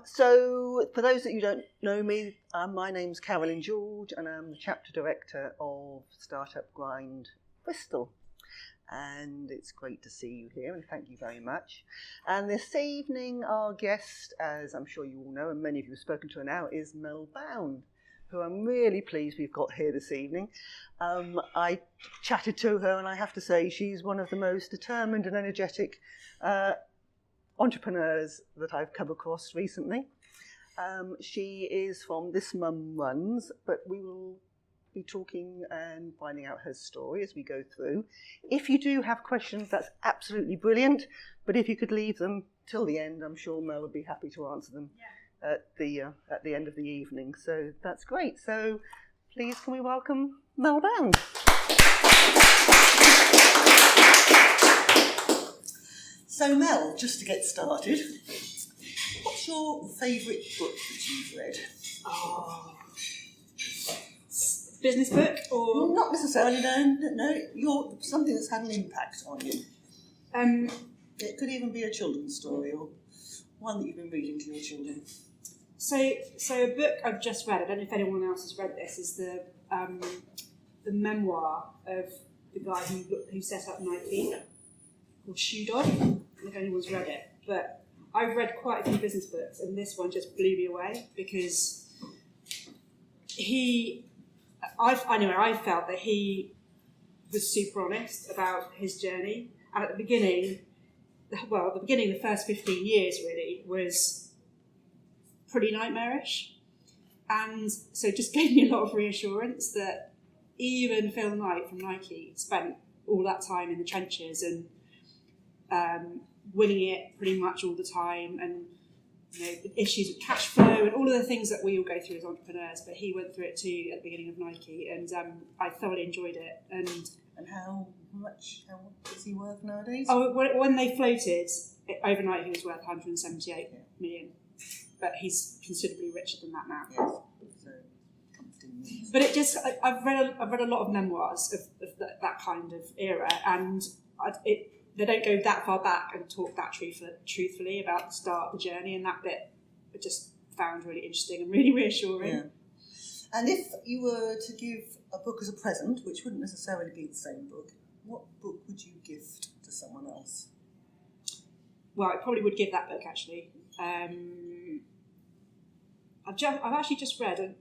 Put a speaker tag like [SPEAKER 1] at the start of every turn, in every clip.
[SPEAKER 1] So for those that you don't know me, my name's Carolyn George and I'm the Chapter Director of Startup Grind Bristol. And it's great to see you here and thank you very much. And this evening our guest, as I'm sure you all know and many of you have spoken to her now, is Mel Bound, who I'm really pleased we've got here this evening. I chatted to her and I have to say she's one of the most determined and energetic entrepreneurs that I've come across recently. She is from This Mum Runs, but we will be talking and finding out her story as we go through. If you do have questions, that's absolutely brilliant, but if you could leave them till the end, I'm sure Mel would be happy to answer them at the end of the evening. So that's great. So please can we welcome Mel Bound. So Mel, just to get started, what's your favourite book that you've read?
[SPEAKER 2] Business book or
[SPEAKER 1] not necessarily, no, something that's had an impact on you. It could even be a children's story or one that you've been reading to your children.
[SPEAKER 2] So a book I've just read, I don't know if anyone else has read this, is the memoir of the guy who set up Nike, called Shoe Dog. I don't know if anyone's read it, but I've read quite a few business books and this one just blew me away because I felt that he was super honest about his journey, and at the beginning, the first 15 years really was pretty nightmarish, and so it just gave me a lot of reassurance that even Phil Knight from Nike spent all that time in the trenches and winning it pretty much all the time, and the issues with cash flow and all of the things that we all go through as entrepreneurs, but he went through it too at the beginning of Nike, and I thoroughly enjoyed it. And
[SPEAKER 1] how much is he worth nowadays?
[SPEAKER 2] Oh, when they floated overnight, he was worth 178 million, but he's considerably richer than that now.
[SPEAKER 1] Yes. So,
[SPEAKER 2] but it just I've read a lot of memoirs of that kind of era, and they don't go that far back and talk that truthfully about the start of the journey, and that bit I just found really interesting and really reassuring.
[SPEAKER 1] Yeah. And if you were to give a book as a present, which wouldn't necessarily be the same book, what book would you gift to someone else?
[SPEAKER 2] Well, I probably would give that book actually. I've actually just read a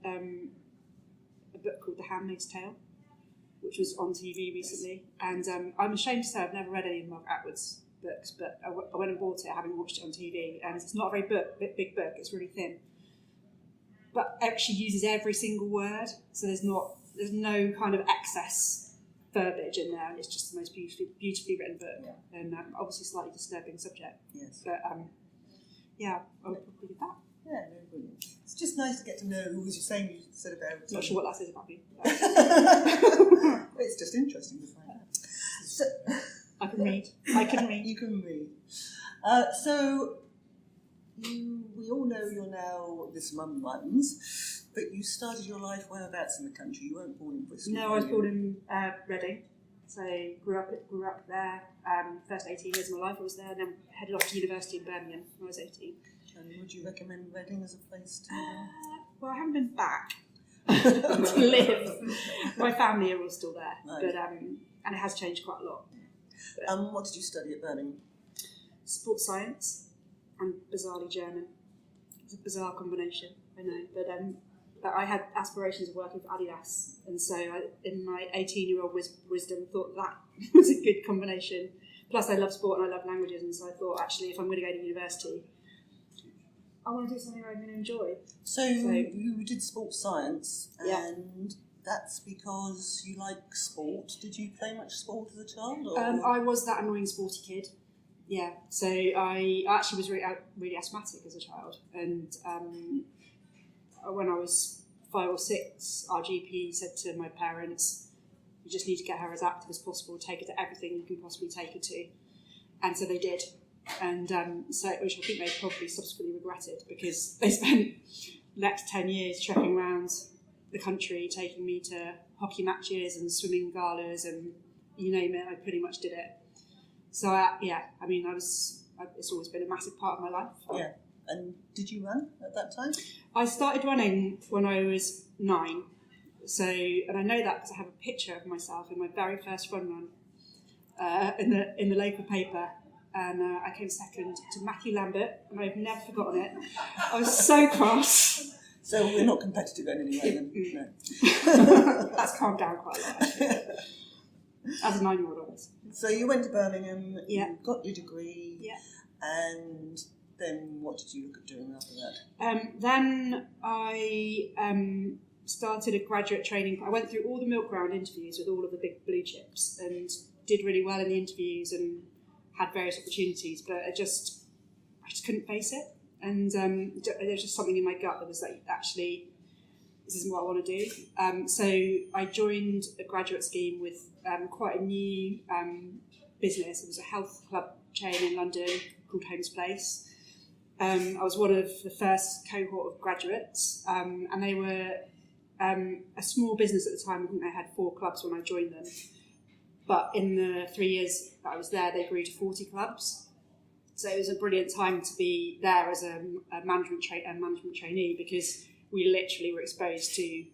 [SPEAKER 2] book called The Handmaid's Tale, which was on TV recently, and I'm ashamed to say I've never read any of Mark Atwood's books, but I went and bought it having watched it on TV, and it's not a very big book, it's really thin, but it actually uses every single word, so there's no kind of excess verbiage in there, and it's just the most beautifully written book, and obviously slightly disturbing subject.
[SPEAKER 1] Yes.
[SPEAKER 2] But I would probably do that.
[SPEAKER 1] Yeah, no, brilliant. It's just nice to get to know who was you saying you said about.
[SPEAKER 2] Not sure what that says about me.
[SPEAKER 1] It's just interesting to find out. So,
[SPEAKER 2] I can read.
[SPEAKER 1] You can read. So we all know you're now This Mum Runs, but you started your life whereabouts in the country? You weren't born in Bristol.
[SPEAKER 2] No, I was born in Reading. So grew up there. First 18 years of my life I was there, and then headed off to university in Birmingham when I was 18.
[SPEAKER 1] And would you recommend Reading as a place to live?
[SPEAKER 2] Well, I haven't been back to live. My family are all still there,
[SPEAKER 1] Right.
[SPEAKER 2] but and it has changed quite a lot.
[SPEAKER 1] What did you study at Birmingham?
[SPEAKER 2] Sports science and bizarrely German. It's a bizarre combination, I know, but I had aspirations of working for Adidas, and so in my 18-year-old wisdom thought that was a good combination. Plus I love sport and I love languages, and so I thought actually if I'm going to go to university, I want to do something I'm going to enjoy.
[SPEAKER 1] So you did sports science, and
[SPEAKER 2] yeah.
[SPEAKER 1] That's because you like sport. Did you play much sport as a child? Or?
[SPEAKER 2] I was that annoying sporty kid. Yeah, so I actually was really asthmatic as a child, and when I was 5 or 6, our GP said to my parents, "You just need to get her as active as possible. Take her to everything you can possibly take her to," and so they did. And which I think they probably subsequently regretted, because they spent the next 10 years trekking around the country, taking me to hockey matches and swimming galas and you name it, I pretty much did it. So it's always been a massive part of my life.
[SPEAKER 1] Yeah, And did you run at that time?
[SPEAKER 2] I started running when I was 9. So, and I know that because I have a picture of myself in my very first run in the local paper. And I came second to Matthew Lambert, and I've never forgotten it. I was so cross.
[SPEAKER 1] So we're not competitive anyway then? No.
[SPEAKER 2] That's calmed down quite a lot, actually. As a 9-year-old I was.
[SPEAKER 1] So you went to Birmingham,
[SPEAKER 2] Yeah.
[SPEAKER 1] you got your degree,
[SPEAKER 2] Yeah.
[SPEAKER 1] and then what did you look at doing after that?
[SPEAKER 2] Then I started a graduate training. I went through all the milk round interviews with all of the big blue chips and did really well in the interviews and had various opportunities, but I just couldn't face it. And there was just something in my gut that was like, actually, this isn't what I want to do. So I joined a graduate scheme with quite a new business. It was a health club chain in London called Holmes Place. I was one of the first cohort of graduates, and they were a small business at the time. I think they had 4 clubs when I joined them. But in the 3 years that I was there, they grew to 40 clubs. So it was a brilliant time to be there as a management trainee, because we literally were exposed to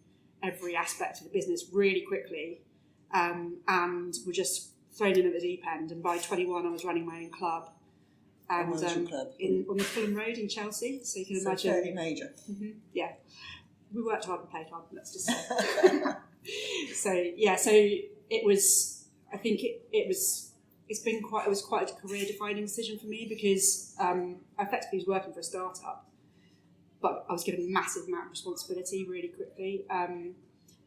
[SPEAKER 2] every aspect of the business really quickly, and were just thrown in at the deep end. And by 21, I was running my own club. And
[SPEAKER 1] What was your club?
[SPEAKER 2] on the Fulham Road in Chelsea, so you can
[SPEAKER 1] So
[SPEAKER 2] imagine.
[SPEAKER 1] fairly major.
[SPEAKER 2] Mm-hmm, yeah, we worked hard and played hard. Let's just say. So it was. I think it was quite a career defining decision for me, because I effectively was working for a startup, but I was given a massive amount of responsibility really quickly, and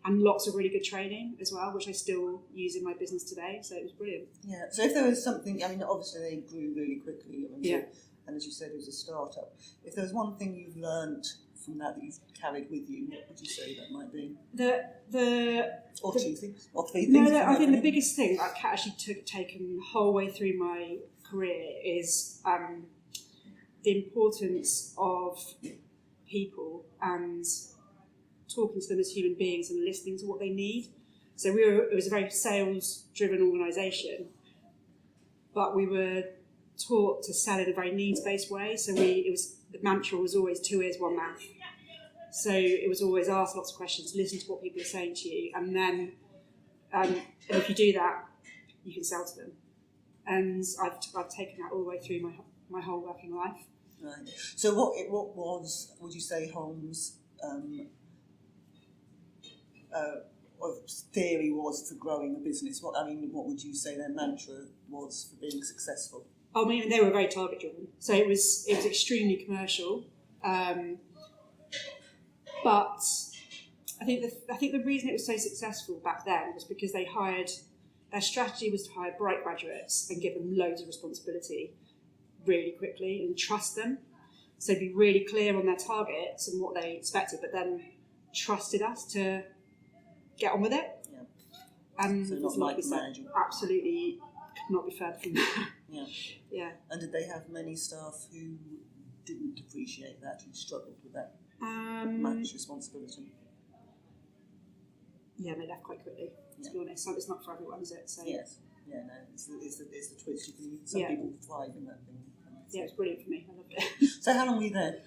[SPEAKER 2] lots of really good training as well, which I still use in my business today. So it was brilliant.
[SPEAKER 1] Yeah. So if there was something, I mean, obviously they grew really quickly. I mean,
[SPEAKER 2] Yeah.
[SPEAKER 1] And as you said, it was a startup. If there was one thing you've learned from that you've carried with you, what would you say that might be? Or 2 things? Or 3 things?
[SPEAKER 2] No, I think the biggest thing I've actually taken the whole way through my career is the importance of people and talking to them as human beings and listening to what they need. So it was a very sales-driven organisation, but we were taught to sell in a very needs-based way. So the mantra was always 2 ears, 1 mouth. So it was always ask lots of questions, listen to what people are saying to you, and then and if you do that, you can sell to them. And I've taken that all the way through my whole working life.
[SPEAKER 1] Right. So what was, would you say, Holmes' theory was for growing a business? What would you say their mantra was for being successful?
[SPEAKER 2] I mean, they were very target driven, so it was extremely commercial. But I think the reason it was so successful back then was because their strategy was to hire bright graduates and give them loads of responsibility really quickly and trust them. So be really clear on their targets and what they expected, but then trusted us to get on with it.
[SPEAKER 1] Yeah.
[SPEAKER 2] And
[SPEAKER 1] so not like managing.
[SPEAKER 2] Absolutely could not be further from that.
[SPEAKER 1] Yeah.
[SPEAKER 2] Yeah.
[SPEAKER 1] And did they have many staff who didn't appreciate that, who struggled with that much responsibility?
[SPEAKER 2] Yeah, they left quite quickly, to be honest. So it's not for everyone, is it? So
[SPEAKER 1] yes. Yeah, no, it's the twist. Some people thrive in that thing.
[SPEAKER 2] Yeah, it was brilliant for me. I loved it.
[SPEAKER 1] So how long were you there?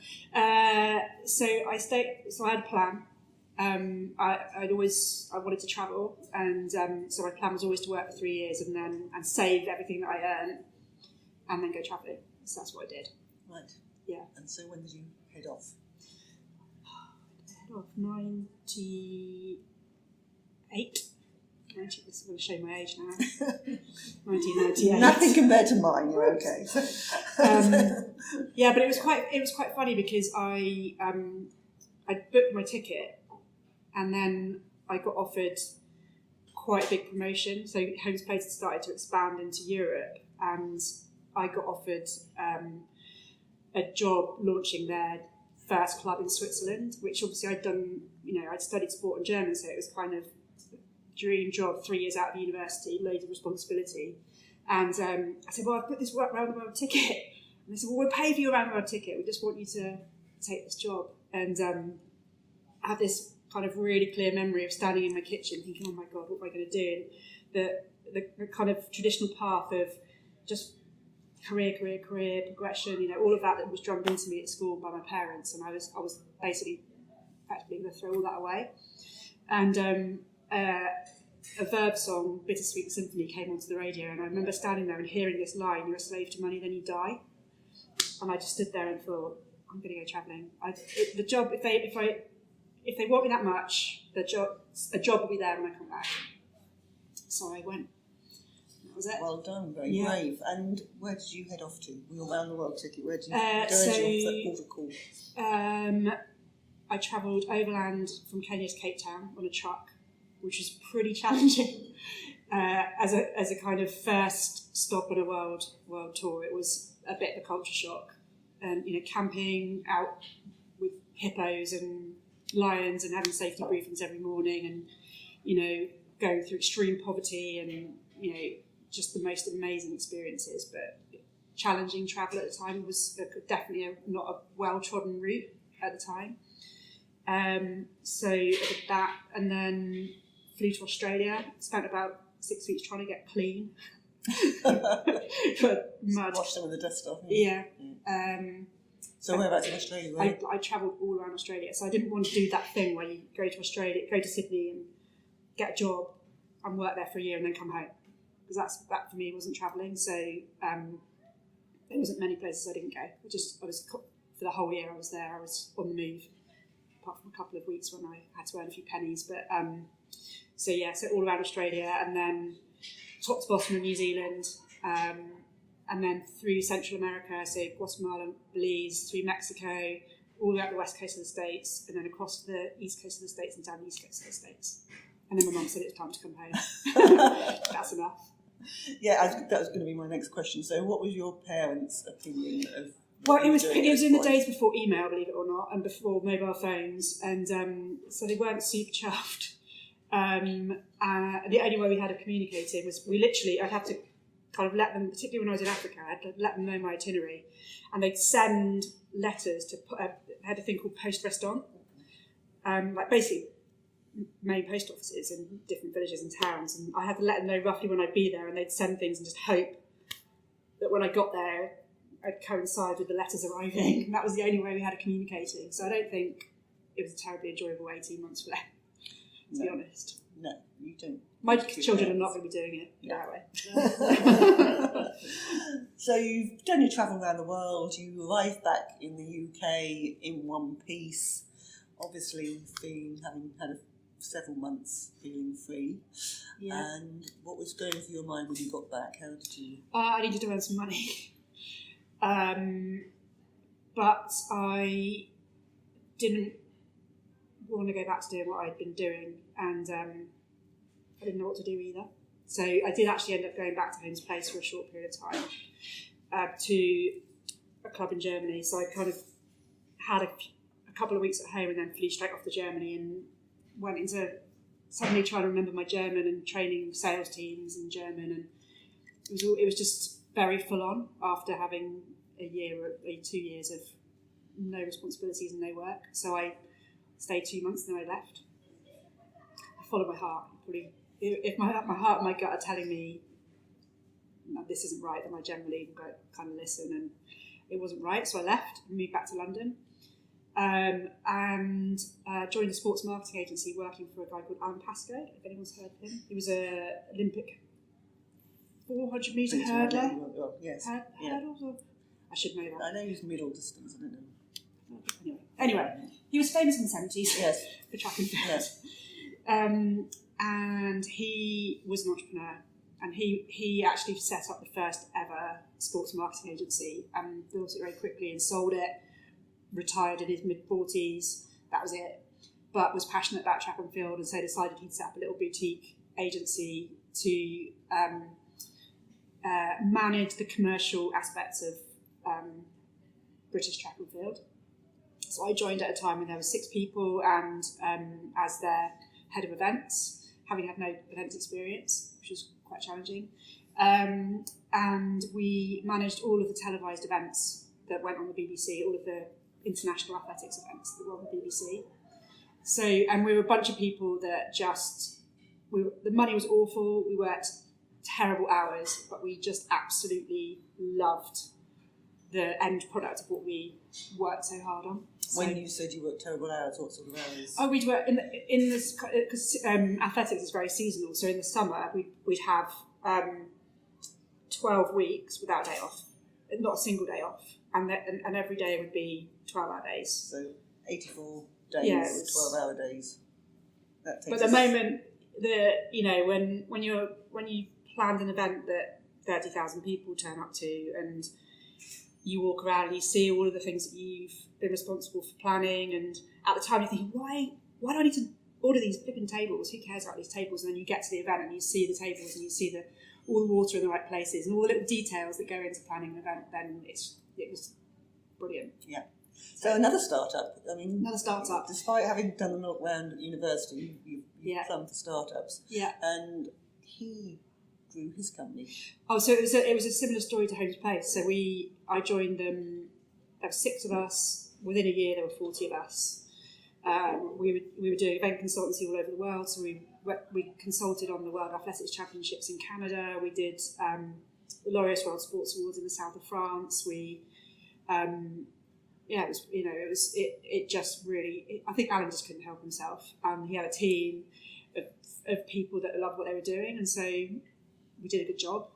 [SPEAKER 2] So I had a plan. I wanted to travel, and so my plan was always to work for 3 years and save everything that I earned, and then go travelling. So that's what I did.
[SPEAKER 1] Right.
[SPEAKER 2] Yeah.
[SPEAKER 1] And so when did you head off?
[SPEAKER 2] Head off 98. I'm going to show my age now. 1998.
[SPEAKER 1] Nothing compared to mine. You're okay.
[SPEAKER 2] Yeah, but it was quite funny because I booked my ticket, and then I got offered quite a big promotion. So Holmes Place had started to expand into Europe, and I got offered a job launching their first club in Switzerland, which obviously I'd done. I'd studied sport and German, so it was kind of dream job. 3 years out of university, loads of responsibility, and I said, "Well, I've put this round-the-world ticket," and they said, "Well, we'll pay for your round-the-world ticket. We just want you to take this job." And I had this kind of really clear memory of standing in my kitchen, thinking, "Oh my God, what am I going to do?" And the kind of traditional path of just career progression, you know, all of that was drummed into me at school by my parents, and I was basically effectively going to throw all that away. And a Verve song, Bittersweet Symphony, came onto the radio, and I remember standing there and hearing this line, "You're a slave to money, then you die." And I just stood there and thought, I'm going to go travelling. The job, if they want me that much, a job will be there when I come back. So I went. That was it.
[SPEAKER 1] Well done, very brave. And where did you head off to? Your round the world ticket. Where did you go to your call?
[SPEAKER 2] I travelled overland from Kenya to Cape Town on a truck, which was pretty challenging as a kind of first stop on a world tour. It was a bit of a culture shock, and you know, camping out with hippos and lions and having safety briefings every morning, and you know, going through extreme poverty, and you know, just the most amazing experiences. But challenging travel at the time. It was definitely not a well-trodden route at the time. So I did that, and then flew to Australia. Spent about 6 weeks trying to get clean. Mud.
[SPEAKER 1] Wash some of the dust off.
[SPEAKER 2] Yeah.
[SPEAKER 1] So whereabouts in Australia?
[SPEAKER 2] I travelled all around Australia, so I didn't want to do that thing where you go to Australia, go to Sydney and get a job and work there for a year and then come home, because that for me wasn't travelling. So there wasn't many places I didn't go. I was for the whole year I was there. I was on the move, apart from a couple of weeks when I had to earn a few pennies. But so all around Australia, and then top to bottom of New Zealand, and then through Central America, so Guatemala, Belize, through Mexico, all the way up the west coast of the States, and then across the east coast of the States and down the east coast of the States. And then my mum said it was time to come home. That's enough.
[SPEAKER 1] Yeah, that was going to be my next question. So what was your parents' opinion of...
[SPEAKER 2] Well, it was in the days before email, believe it or not, and before mobile phones, and so they weren't super chuffed. The only way we had of communicating was I'd have to kind of let them, particularly when I was in Africa, I'd let them know my itinerary, and they'd send letters to had a thing called Poste Restante, like basically main post offices in different villages and towns, and I had to let them know roughly when I'd be there, and they'd send things and just hope that when I got there I'd coincide with the letters arriving, and that was the only way we had of communicating. So I don't think it was a terribly enjoyable 18 months for them, to be honest.
[SPEAKER 1] No, you don't.
[SPEAKER 2] My children are not going to be doing it that way.
[SPEAKER 1] So you've done your travel around the world, you arrived back in the UK in one piece, obviously having had several months feeling free. Yeah. And what was going through your mind when you got back? How did you...
[SPEAKER 2] I needed to earn some money. But I didn't want to go back to doing what I'd been doing, and I didn't know what to do either. So I did actually end up going back to Home's Place for a short period of time to a club in Germany. So I kind of had a couple of weeks at home and then flew straight off to Germany and went into suddenly trying to remember my German and training sales teams in German, and it was just very full on after having a year or 2 years of no responsibilities and no work. So I stayed 2 months and then I left. I followed my heart. Probably, if my heart and my gut are telling me no, this isn't right, then I generally will kind of listen, and it wasn't right, so I left and moved back to London, and joined a sports marketing agency working for a guy called Alan Pascoe, if anyone's heard of him. He was an Olympic 400 metre hurdler.
[SPEAKER 1] Yes.
[SPEAKER 2] Hurdles? I should know that.
[SPEAKER 1] I know he's middle distance, I don't know.
[SPEAKER 2] Anyway, he was famous in the 70s
[SPEAKER 1] yes.
[SPEAKER 2] for track and field.
[SPEAKER 1] Yes.
[SPEAKER 2] And he was an entrepreneur, and he actually set up the first ever sports marketing agency and built it very quickly and sold it, retired in his mid-40s, that was it, but was passionate about track and field, and so decided he'd set up a little boutique agency to manage the commercial aspects of British track and field. So I joined at a time when there were 6 people, and as their head of events, having had no events experience, which was quite challenging. And we managed all of the televised events that went on the BBC, all of the international athletics events that were on the BBC. So, and we were a bunch of people that the money was awful. We worked terrible hours, but we just absolutely loved the end product of what we worked so hard on.
[SPEAKER 1] When you said you worked terrible hours, what sort of hours?
[SPEAKER 2] Oh, we'd work in this, because athletics is very seasonal. So in the summer, we'd have 12 weeks without a day off, not a single day off, and every day would be 12-hour days.
[SPEAKER 1] So 84 days, 12-hour days.
[SPEAKER 2] But the moment when you planned an event that 30,000 people turn up to, and you walk around and you see all of the things that you've been responsible for planning, and at the time you're thinking, why do I need to order these flipping tables? Who cares about these tables? And then you get to the event and you see the tables and you see all the water in the right places and all the little details that go into planning an event. Then it was brilliant.
[SPEAKER 1] Yeah. So another startup.
[SPEAKER 2] Another startup.
[SPEAKER 1] Despite having done the Mel Bound at university, you've plumbed for startups.
[SPEAKER 2] Yeah.
[SPEAKER 1] And he grew his company.
[SPEAKER 2] Oh, so it was a similar story to Home's Place. So I joined them. There were 6 of us. Within a year, there were 40 of us. We were doing event consultancy all over the world. So we consulted on the World Athletics Championships in Canada. We did the Laureus World Sports Awards in the south of France. It just really. I think Alan just couldn't help himself. He had a team of people that loved what they were doing, and so we did a good job.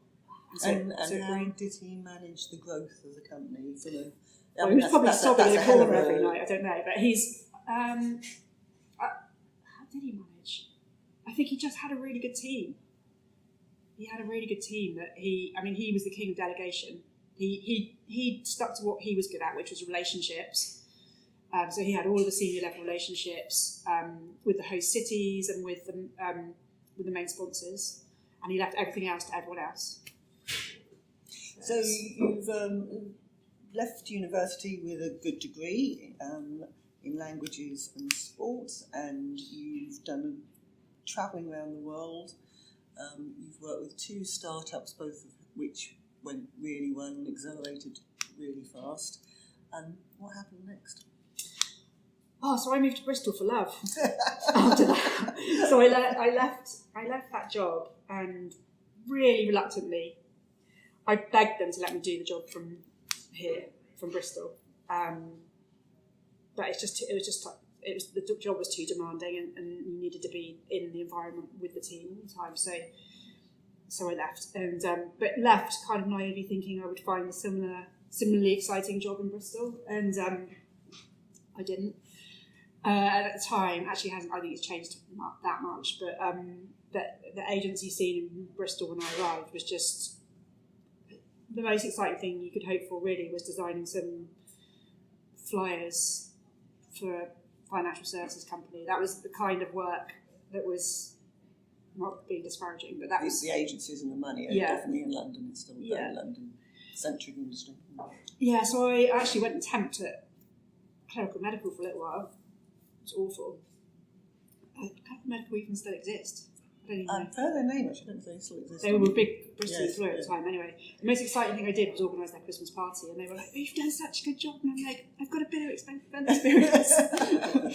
[SPEAKER 1] And how did he manage the growth of the company?
[SPEAKER 2] He was probably sobbing in a corner every night. I don't know, but he's. How did he manage? I think he just had a really good team. He had a really good team that he was the king of delegation. He stuck to what he was good at, which was relationships. So he had all of the senior level relationships with the host cities and with the main sponsors, and he left everything else to everyone else.
[SPEAKER 1] So you've left university with a good degree in languages and sports, and you've done travelling around the world. You've worked with 2 startups, both of which went really well and accelerated really fast. And what happened next?
[SPEAKER 2] Oh, so I moved to Bristol for love after that. So I left that job, and really reluctantly, I begged them to let me do the job from here, from Bristol. But the job was too demanding, and you needed to be in the environment with the team all the time. So I left, and but left kind of naively thinking I would find a similarly exciting job in Bristol, and I didn't. At the time, actually hasn't. I think it's changed that much, but the agency scene in Bristol when I arrived was just the most exciting thing you could hope for. Really, was designing some flyers for a financial services company. That was the kind of work that was. Not being disparaging, but that was
[SPEAKER 1] the agencies and the money. Definitely in London. It's still very London-centric industry.
[SPEAKER 2] Yeah, so I actually went and temped at Clerical Medical for a little while. It's awful. Clerical Medical even still exist. I don't even know.
[SPEAKER 1] I've heard their name. Actually, I don't know if they still exist.
[SPEAKER 2] They were a big Bristol employer at the time. Anyway, the most exciting thing I did was organise their Christmas party, and they were like, "You've done such a good job," and I'm like, "I've got a bit of event experience."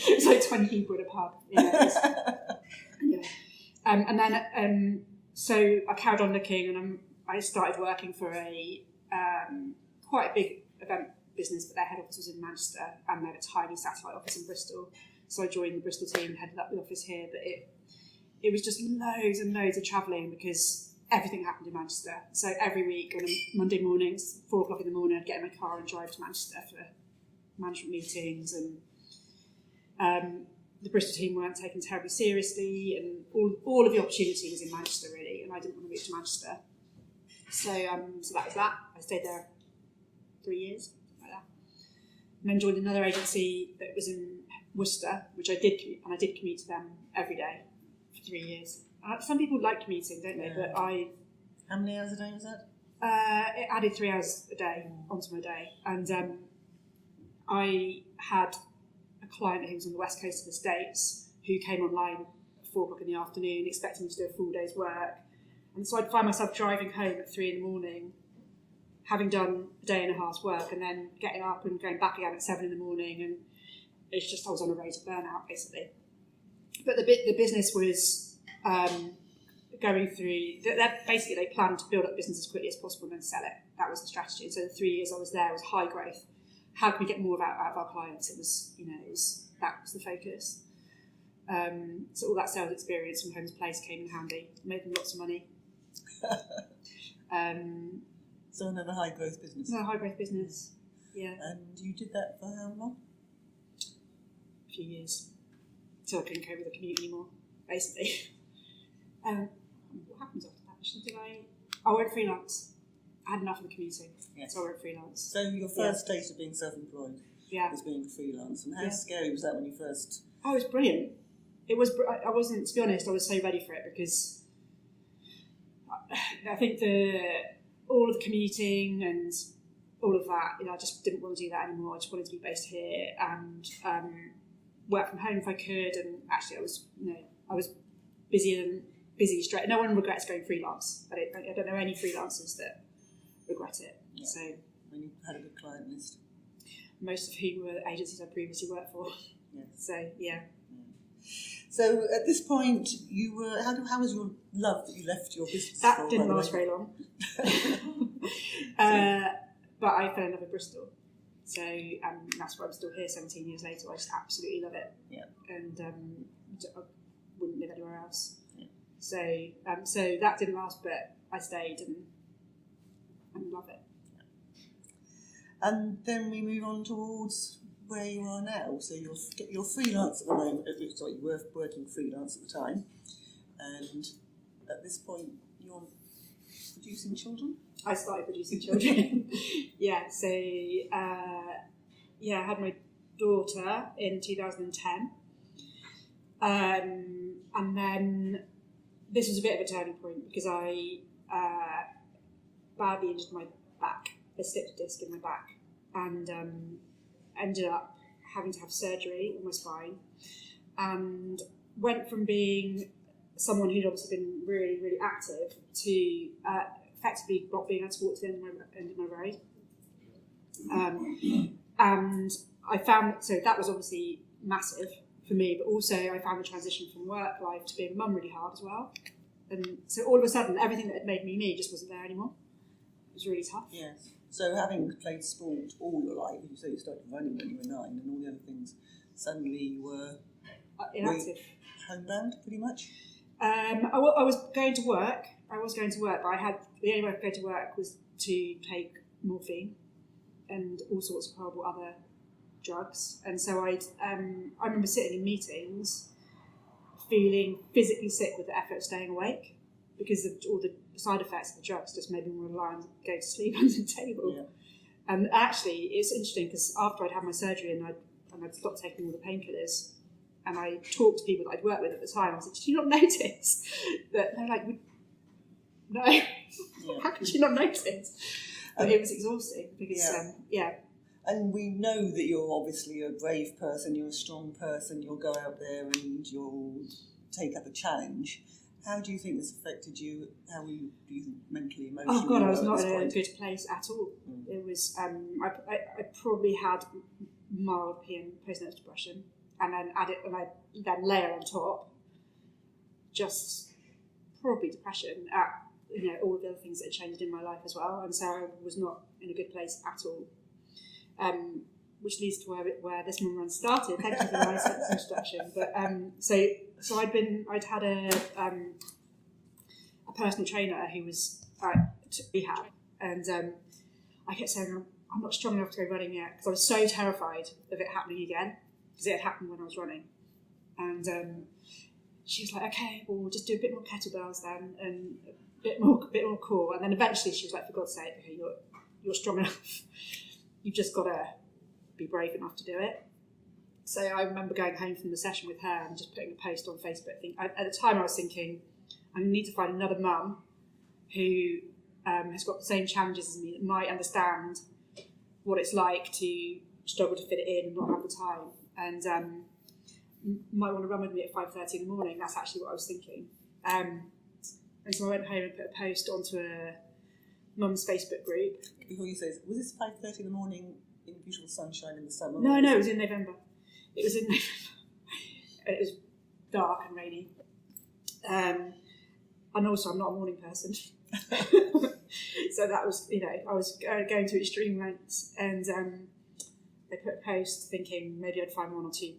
[SPEAKER 2] It was like 20 people in a pub. Anyway. And then, so I carried on looking, and I started working for a quite a big event business, but their head office was in Manchester, and they had a tiny satellite office in Bristol. So I joined the Bristol team and headed up the office here, but it was just loads and loads of travelling because everything happened in Manchester. So every week on a Monday morning, 4 o'clock in the morning, I'd get in my car and drive to Manchester for management meetings, and the Bristol team weren't taken terribly seriously, and all of the opportunity was in Manchester, really, and I didn't want to move to Manchester. So that was that. I stayed there 3 years, like that. And then joined another agency that was in Worcester, which I did, and I did commute to them every day for 3 years. Some people like commuting, don't they? But
[SPEAKER 1] How many hours a day was that?
[SPEAKER 2] It added 3 hours a day onto my day, and I had a client who was on the west coast of the States who came online at 4 o'clock in the afternoon expecting to do a full day's work, and so I'd find myself driving home at 3 in the morning having done a day and a half's work, and then getting up and going back again at 7 in the morning, and it's just I was on a road to burnout basically. But the business was going through, basically they planned to build up business as quickly as possible and then sell it. That was the strategy. So the 3 years I was there was high growth. How can we get more out of our clients? That was the focus. So all that sales experience from Home's Place came in handy. Made them lots of money.
[SPEAKER 1] So another high growth business.
[SPEAKER 2] No, high growth business. Yeah.
[SPEAKER 1] And you did that for how long?
[SPEAKER 2] A few years. Until I couldn't cope with the commute anymore, basically. What happens after that? Actually, I went freelance. I had enough of the commuting, so I went freelance.
[SPEAKER 1] So your first taste of being self-employed was being freelance. And how scary was that when you first...
[SPEAKER 2] Oh, it was brilliant. It was. I wasn't, to be honest, I was so ready for it because I think all of the commuting and all of that, I just didn't want to do that anymore. I just wanted to be based here and work from home if I could. And actually, I was busy straight. No one regrets going freelance. I don't know any freelancers that regret it.
[SPEAKER 1] Yeah.
[SPEAKER 2] So
[SPEAKER 1] when you had a good client list,
[SPEAKER 2] most of whom were agencies I previously worked for.
[SPEAKER 1] Yeah.
[SPEAKER 2] So yeah.
[SPEAKER 1] So at this point, you were. How was your love that you left your business?
[SPEAKER 2] That didn't last very long. But I fell in love with Bristol. So that's why I'm still here 17 years later. I just absolutely love it.
[SPEAKER 1] Yeah.
[SPEAKER 2] And I wouldn't live anywhere else.
[SPEAKER 1] Yeah.
[SPEAKER 2] So that didn't last, but I stayed and love it.
[SPEAKER 1] And then we move on towards where you are now. So you're freelance at the moment. Sorry, you were working freelance at the time, and at this point you're producing children.
[SPEAKER 2] I started producing children. Yeah. So I had my daughter in 2010, and then this was a bit of a turning point because I badly injured my back. I slipped a disc in my back and ended up having to have surgery on my spine, and went from being someone who'd obviously been really, really active to effectively not being able to walk to the end of my road. And I found, so that was obviously massive for me, but also I found the transition from work life to being a mum really hard as well. And so all of a sudden, everything that had made me me just wasn't there anymore. It was really tough.
[SPEAKER 1] Yes. So having played sport all your life, you say you started running when you were 9 and all the other things, suddenly you were
[SPEAKER 2] inactive.
[SPEAKER 1] Homebound, pretty much?
[SPEAKER 2] I was going to work, but the only way I could go to work was to take morphine and all sorts of horrible other drugs. And so I remember sitting in meetings feeling physically sick with the effort of staying awake because of all the side effects of the drugs just made me want to lie and go to sleep under the table. Yeah. And actually, it's interesting because after I'd had my surgery and I'd stopped taking all the painkillers, and I talked to people that I'd worked with at the time, I said, "Did you not notice that?" They're like, "No, yeah. How could you not notice?" But it was exhausting because,
[SPEAKER 1] And we know that you're obviously a brave person, you're a strong person, you'll go out there and you'll take up a challenge. How do you think this affected you? How were you mentally, emotionally?
[SPEAKER 2] Oh God, I was not in a good place at all. It was, I probably had mild postnatal depression, and then layer on top just probably depression at all of the other things that had changed in my life as well, and so I was not in a good place at all. Which leads to where this mum run started. Thank you for the nice introduction. But so I'd had a personal trainer who was to rehab, and I kept saying I'm not strong enough to go running yet because I was so terrified of it happening again because it had happened when I was running, and she was like, "Okay, well, we'll just do a bit more kettlebells then, and a bit more core," and then eventually she was like, "For God's sake, okay, you're strong enough. You've just got to be brave enough to do it." So I remember going home from the session with her and just putting a post on Facebook. At the time I was thinking, I need to find another mum who has got the same challenges as me, that might understand what it's like to struggle to fit it in and not have the time, and might want to run with me at 5:30 in the morning. That's actually what I was thinking. And so I went home and put a post onto a mum's Facebook group.
[SPEAKER 1] Before you say, was this 5:30 in the morning in beautiful sunshine in the summer?
[SPEAKER 2] No, it was in November. It was in November. It was dark and rainy. And also, I'm not a morning person. So that was, I was going to extreme lengths. And they put a post thinking maybe I'd find one or two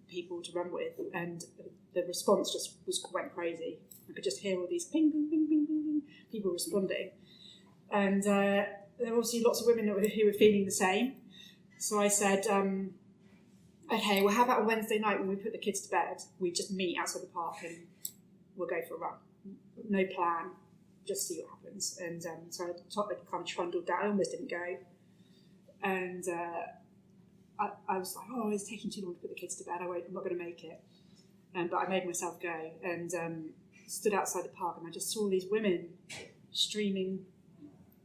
[SPEAKER 2] people to run with. And the response just went crazy. I could just hear all these ping, ping, ping, ping, ping, ping, people responding. And there were obviously lots of women who were feeling the same. So I said, okay, well, how about on Wednesday night when we put the kids to bed, we just meet outside the park and we'll go for a run. No plan, just see what happens. And so I kind of trundled down, I almost didn't go. And I was like, oh, it's taking too long to put the kids to bed, I'm not going to make it. But I made myself go and stood outside the park, and I just saw these women streaming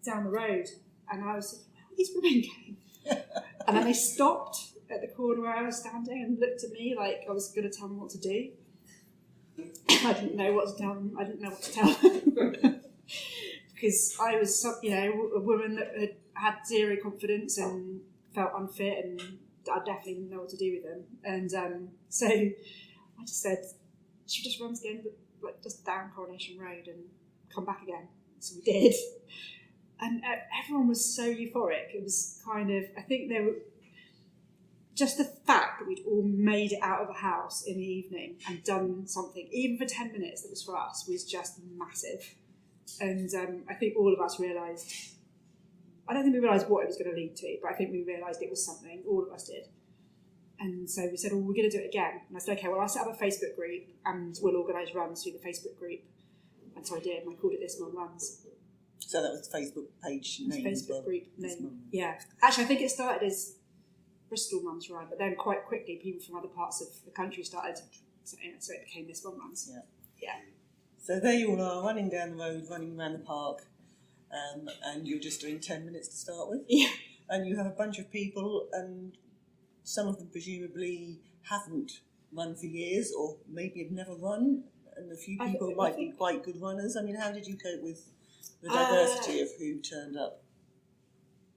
[SPEAKER 2] down the road. And I was like, where are these women going? And then they stopped at the corner where I was standing and looked at me like I was going to tell them what to do. I didn't know what to tell them. I didn't know what to tell them. Because I was, a woman that had zero confidence and felt unfit, and I definitely didn't know what to do with them. And so I just said, she just runs again, just down Coronation Road and come back again. So we did. And everyone was so euphoric. It was kind of, I think they were, just the fact that we'd all made it out of the house in the evening and done something, even for 10 minutes, that was for us, was just massive. And I think all of us realised, I don't think we realised what it was going to lead to, but I think we realised it was something, all of us did. And so we said, we're going to do it again. And I said, okay, well, I'll set up a Facebook group and we'll organise runs through the Facebook group. And so I did, and I called it This Mum Runs.
[SPEAKER 1] So that was the Facebook page name.
[SPEAKER 2] Facebook group name, yeah. Actually, I think it started as Bristol Mums Run, but then quite quickly people from other parts of the country started, so it became This Mum Runs. Yeah.
[SPEAKER 1] So there you all are, running down the road, running around the park, and you're just doing 10 minutes to start with.
[SPEAKER 2] Yeah.
[SPEAKER 1] And you have a bunch of people, and some of them presumably haven't run for years, or maybe have never run, and a few people might be quite good runners. I mean, how did you cope with the diversity of who turned up?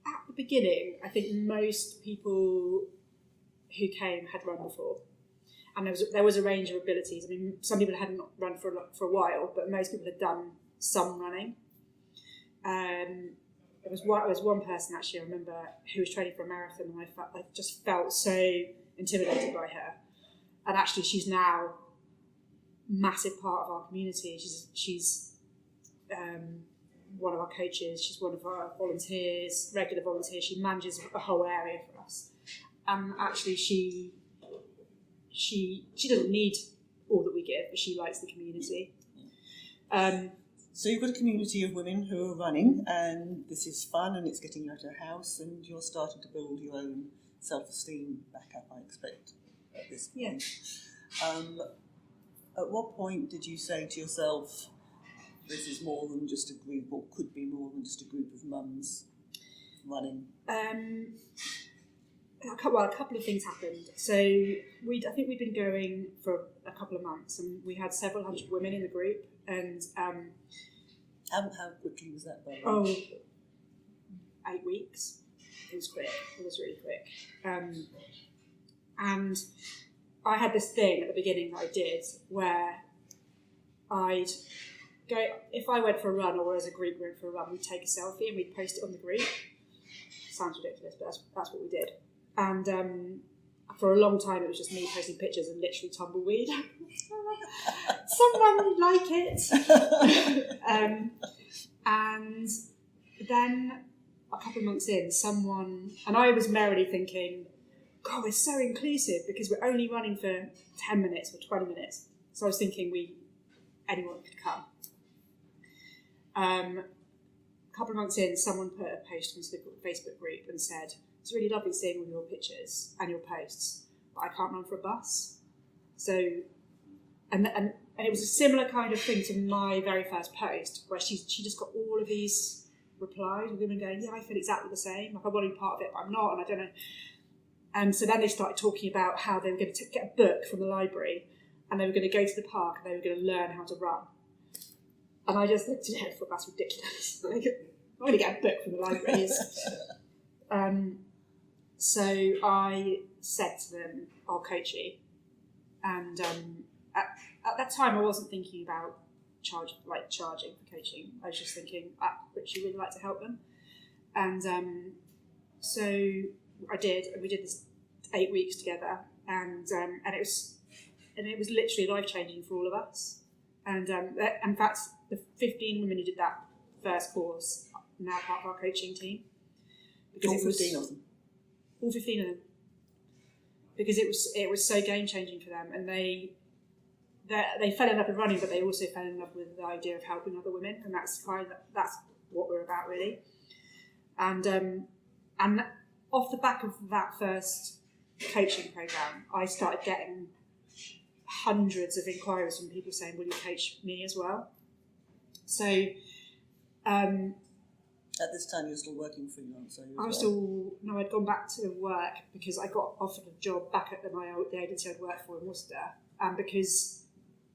[SPEAKER 2] At the beginning, I think most people who came had run before, and there was a range of abilities. I mean, some people hadn't run for a while, but most people had done some running. There was one person actually I remember who was training for a marathon, and I just felt so intimidated by her. And actually, she's now a massive part of our community. She's one of our coaches. She's one of our volunteers, regular volunteers. She manages a whole area for us. Actually, she doesn't need all that we give, but she likes the community.
[SPEAKER 1] So you've got a community of women who are running, and this is fun, and it's getting you out of the house, and you're starting to build your own self-esteem back up, I expect, at this point. Yeah. At what point did you say to yourself, this is more than just a group, or could be more than just a group of mums running? A couple of things happened. So I think we'd been going for a couple of months, and we had several hundred women in the group. And how quickly was that by?
[SPEAKER 2] 8 weeks. It was quick. It was really quick. And I had this thing at the beginning that I did where I'd go, if I went for a run or as a group went for a run, we'd take a selfie and we'd post it on the group. Sounds ridiculous, but that's what we did. And for a long time, it was just me posting pictures and literally tumbleweed. Someone would like it. And then a couple of months in, and I was merrily thinking, God, we're so inclusive because we're only running for 10 minutes or 20 minutes. So I was thinking anyone could come. A couple of months in, someone put a post onto the Facebook group and said, it's really lovely seeing all your pictures and your posts, but I can't run for a bus. So, and it was a similar kind of thing to my very first post, where she just got all of these replies with women going, yeah, I feel exactly the same. Like I want to be part of it, but I'm not, and I don't know. And so then they started talking about how they were going to get a book from the library, and they were going to go to the park, and they were going to learn how to run. And I just looked at it and thought, that's ridiculous. I'm going to get a book from the library. So I said to them, I'll coach you. And at that time, I wasn't thinking about charging for coaching. I was just thinking I'd actually really like to help them, and so I did, and we did this 8 weeks together, and it was literally life changing for all of us. And in fact, the 15 women who did that first course are now part of our coaching team. Because
[SPEAKER 1] all 15 of them.
[SPEAKER 2] All 15 of them. Because it was so game changing for them, and they fell in love with running, but they also fell in love with the idea of helping other women, and that's what we're about really. And off the back of that first coaching program, I started getting hundreds of inquiries from people saying, "Will you coach me as well?" So
[SPEAKER 1] at this time, you're still working freelance.
[SPEAKER 2] I'd gone back to work because I got offered a job back at the agency I'd worked for in Worcester, and because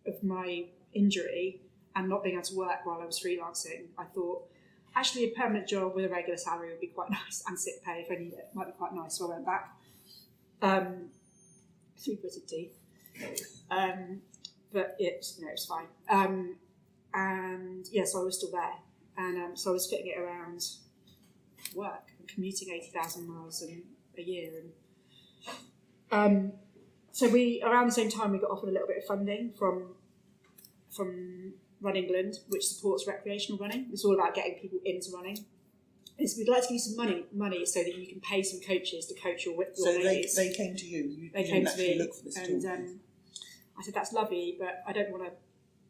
[SPEAKER 2] of my injury and not being able to work while I was freelancing, I thought actually a permanent job with a regular salary would be quite nice, and sick pay if I need it might be quite nice. So I went back through gritted teeth, but it's fine. And so I was still there, and so I was fitting it around work and commuting 80,000 miles a year, and so we around the same time we got offered a little bit of funding from Run England, which supports recreational running. It's all about getting people into running. We'd like to give you some money so that you can pay some coaches to coach your ladies.
[SPEAKER 1] They came to you.
[SPEAKER 2] They came to me,
[SPEAKER 1] look for this
[SPEAKER 2] and I said, "That's lovely, but I don't want to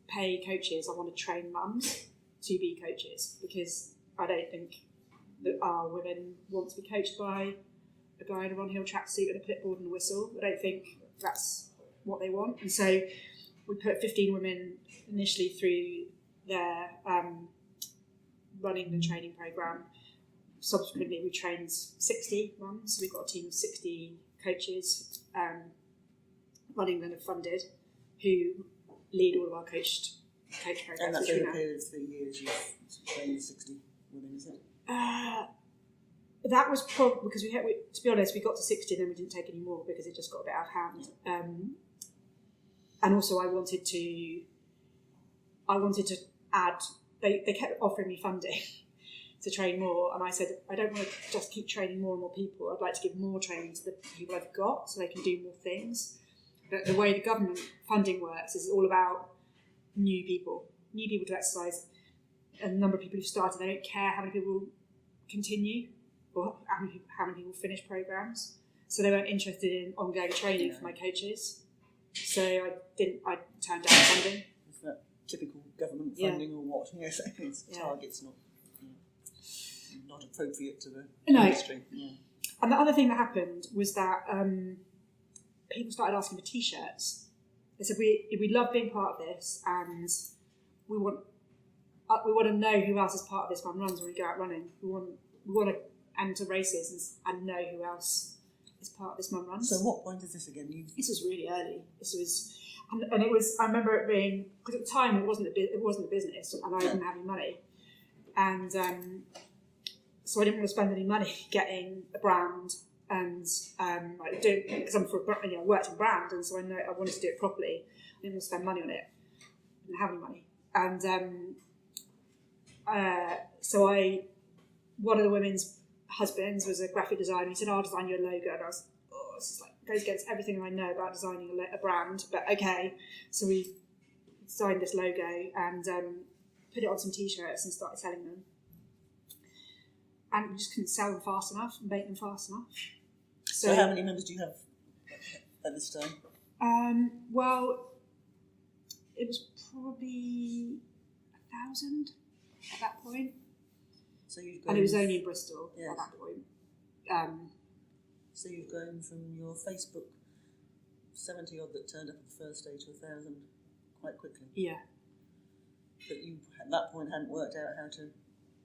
[SPEAKER 2] pay coaches. I want to train mums to be coaches, because I don't think that our women want to be coached by a guy in a Ron Hill tracksuit and a clipboard and a whistle. I don't think that's what they want." And so we put 15 women initially through their running and training program. Subsequently, we trained 60 mums. So we've got a team of 60 coaches, Run England have funded, who lead all of our coach programs.
[SPEAKER 1] And that's over a period of 3 years you've trained 60 women, is it?
[SPEAKER 2] That was probably because to be honest, we got to 60 and then we didn't take any more because it just got a bit out of hand. And also I wanted to add, they kept offering me funding to train more, and I said, I don't want to just keep training more and more people. I'd like to give more training to the people I've got so they can do more things. But the way the government funding works is all about new people to exercise. And the number of people who've started, they don't care how many people continue or how many people finish programs. So they weren't interested in ongoing training for my coaches. So I turned down funding.
[SPEAKER 1] Is that typical government funding or what? Yes, it's targets not appropriate to the industry. Yeah.
[SPEAKER 2] And the other thing that happened was that people started asking for T-shirts. They said, we love being part of this, and we want to know who else is part of this Mum Runs when we go out running. We want to enter races and know who else is part of this Mum Runs.
[SPEAKER 1] So what point is this again?
[SPEAKER 2] This was really early. This was, and it was. I remember it being, because at the time it wasn't a business, and I didn't have any money, and so I didn't want to spend any money getting a brand and doing, because I worked in brand, and so I wanted to do it properly. I didn't want to spend money on it. I didn't have any money, and so one of the women's husbands was a graphic designer. He said, "I'll design you a logo," and I was, this is goes against everything I know about designing a brand, but okay. So we designed this logo and put it on some T-shirts and started selling them. And we just couldn't sell them fast enough and make them fast enough.
[SPEAKER 1] So how many members do you have at this time?
[SPEAKER 2] Well, it was probably 1,000 at that point.
[SPEAKER 1] So you've
[SPEAKER 2] and it was only in Bristol at that point.
[SPEAKER 1] So you've gone from your Facebook 70 odd that turned up at the first day to 1,000 quite quickly.
[SPEAKER 2] Yeah.
[SPEAKER 1] But you at that point hadn't worked out how to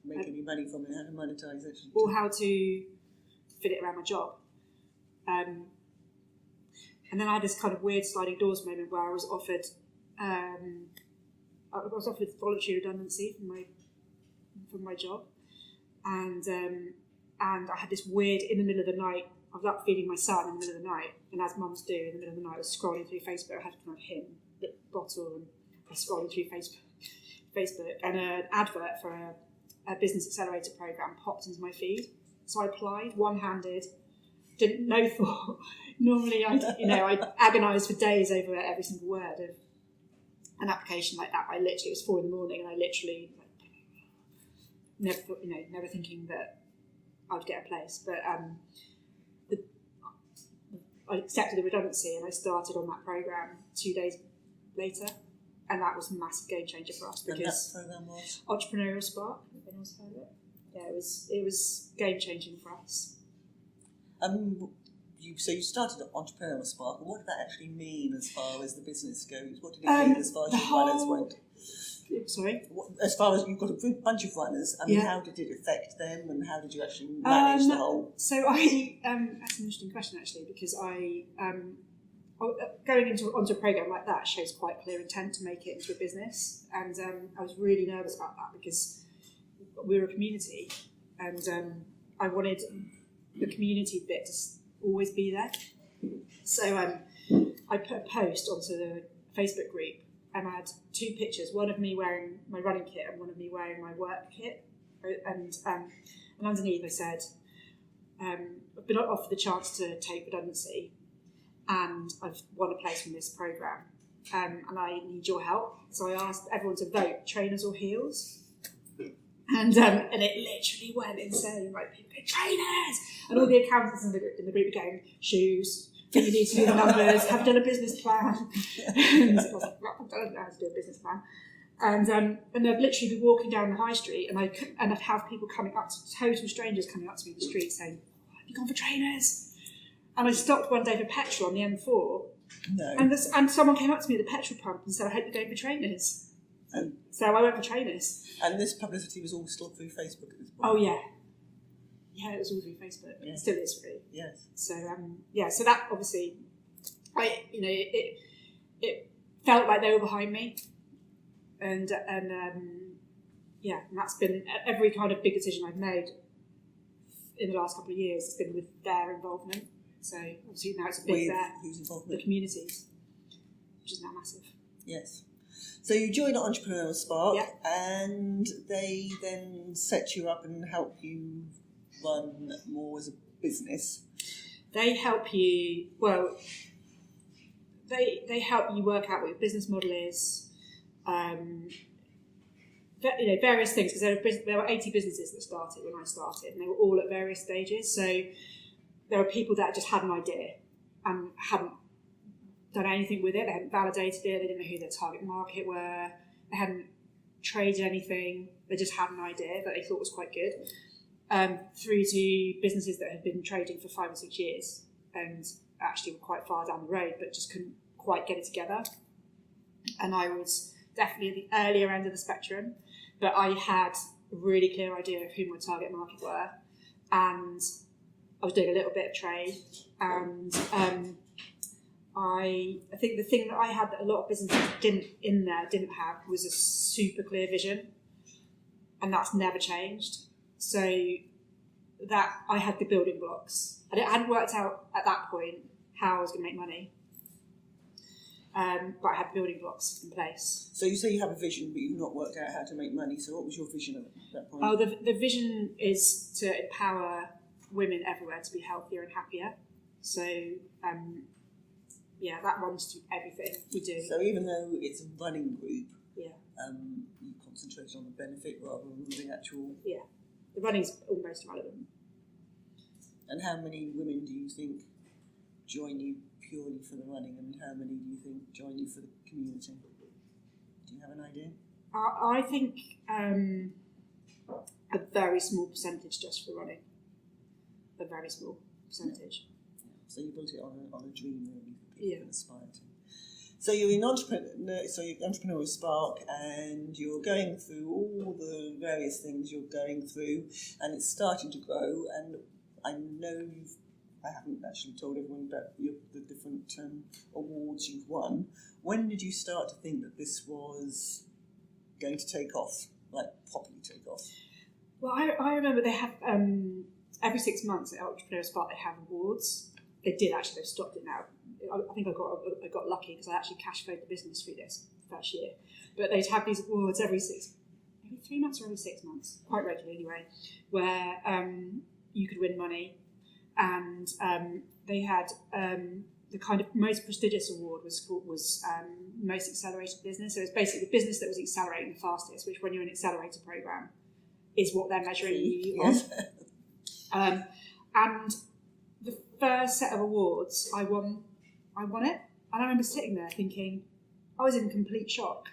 [SPEAKER 1] make any money from it, how to monetize it.
[SPEAKER 2] Or how to fit it around my job. And then I had this kind of weird sliding doors moment where I was offered voluntary redundancy from my job, and I had this weird, in the middle of the night, I was up feeding my son in the middle of the night, and as mums do in the middle of the night, I was scrolling through Facebook. I had kind of him, the bottle, and I was scrolling through Facebook, Facebook, and an advert for a business accelerator program popped into my feed. So I applied, one-handed, didn't no thought. Normally, I'd agonise for days over every single word of an application like that. It was 4 a.m, and I literally never thinking that I'd get a place. But I accepted the redundancy, and I started on that program 2 days later, and that was a massive game changer for us because
[SPEAKER 1] and that program was
[SPEAKER 2] Entrepreneurial Spark. Have anyone else heard of it? Yeah, it was game changing for us.
[SPEAKER 1] So you started at Entrepreneurial Spark, and what did that actually mean as far as the business goes? What did it mean as far as your runners went?
[SPEAKER 2] Sorry?
[SPEAKER 1] As far as you've got a good bunch of runners, how did it affect them, and how did you actually manage the whole?
[SPEAKER 2] So that's an interesting question actually, because going onto a program like that shows quite clear intent to make it into a business, and I was really nervous about that because we were a community, and I wanted the community bit to always be there. So I put a post onto the Facebook group, and I had 2 pictures, one of me wearing my running kit and one of me wearing my work kit, and underneath I said, I've been offered the chance to take redundancy, and I've won a place from this program, and I need your help. So I asked everyone to vote trainers or heels. And it literally went insane. Like, people go, trainers! And all the accountants in the group were going, shoes, you need to do the numbers, have you done a business plan? And I was like, I don't know how to do a business plan. And I'd literally be walking down the high street, and I'd have people coming up, total strangers coming up to me in the street saying, have you gone for trainers? And I stopped one day for petrol on the M4.
[SPEAKER 1] No.
[SPEAKER 2] And someone came up to me at the petrol pump and said, I hope you're going for trainers. So I went for trainers.
[SPEAKER 1] And this publicity was all still through Facebook at this point?
[SPEAKER 2] Oh, yeah. Yeah, it was all through Facebook. Yeah. It still is free.
[SPEAKER 1] Yes.
[SPEAKER 2] So, so that obviously, it felt like they were behind me. And that's been every kind of big decision I've made in the last couple of years has been with their involvement. So obviously now it's a big
[SPEAKER 1] whose involvement?
[SPEAKER 2] The communities, which is now massive.
[SPEAKER 1] Yes. So you joined Entrepreneurial Spark, and they then set you up and help you run more as a business.
[SPEAKER 2] They help you. Well, they help you work out what your business model is. Various things, because there were 80 businesses that started when I started, and they were all at various stages. So there were people that just had an idea and hadn't done anything with it. They hadn't validated it. They didn't know who their target market were. They hadn't traded anything. They just had an idea that they thought was quite good. Through to businesses that had been trading for 5 or 6 years and actually were quite far down the road, but just couldn't quite get it together. And I was definitely at the earlier end of the spectrum, but I had a really clear idea of who my target market were, and I was doing a little bit of trade, and I think the thing that I had that a lot of businesses didn't have was a super clear vision, and that's never changed. So that I had the building blocks, and it hadn't worked out at that point how I was going to make money, but I had the building blocks in place.
[SPEAKER 1] So you say you have a vision, but you've not worked out how to make money. So what was your vision at that point?
[SPEAKER 2] Oh, the vision is to empower women everywhere to be healthier and happier. So that runs through everything we do.
[SPEAKER 1] So even though it's a running group,
[SPEAKER 2] you
[SPEAKER 1] concentrate on the benefit rather than the actual.
[SPEAKER 2] Yeah, the running's almost irrelevant.
[SPEAKER 1] And how many women do you think join you purely for the running, and how many do you think join you for the community? Do you have an idea?
[SPEAKER 2] I think a very small percentage just for running. A very small percentage.
[SPEAKER 1] Yeah. So you built it on a dream, really, for people to aspire to. So you're in Entrepreneurial Spark, and you're going through all the various things you're going through, and it's starting to grow. And I know I haven't actually told everyone about the different awards you've won. When did you start to think that this was going to take off, like properly take off?
[SPEAKER 2] Well, I remember they have every 6 months at Entrepreneurial Spark they have awards. They did actually. They've stopped it now. I think I got lucky because I actually cash flowed the business through this. first year. But they'd have these awards every 3 months or every 6 months, quite regularly anyway, where you could win money. And they had the kind of most prestigious award was most accelerated business. So it's basically the business that was accelerating the fastest, which when you're in an accelerator program is what they're measuring you on. And the first set of awards, I won it. And I remember sitting there thinking, I was in complete shock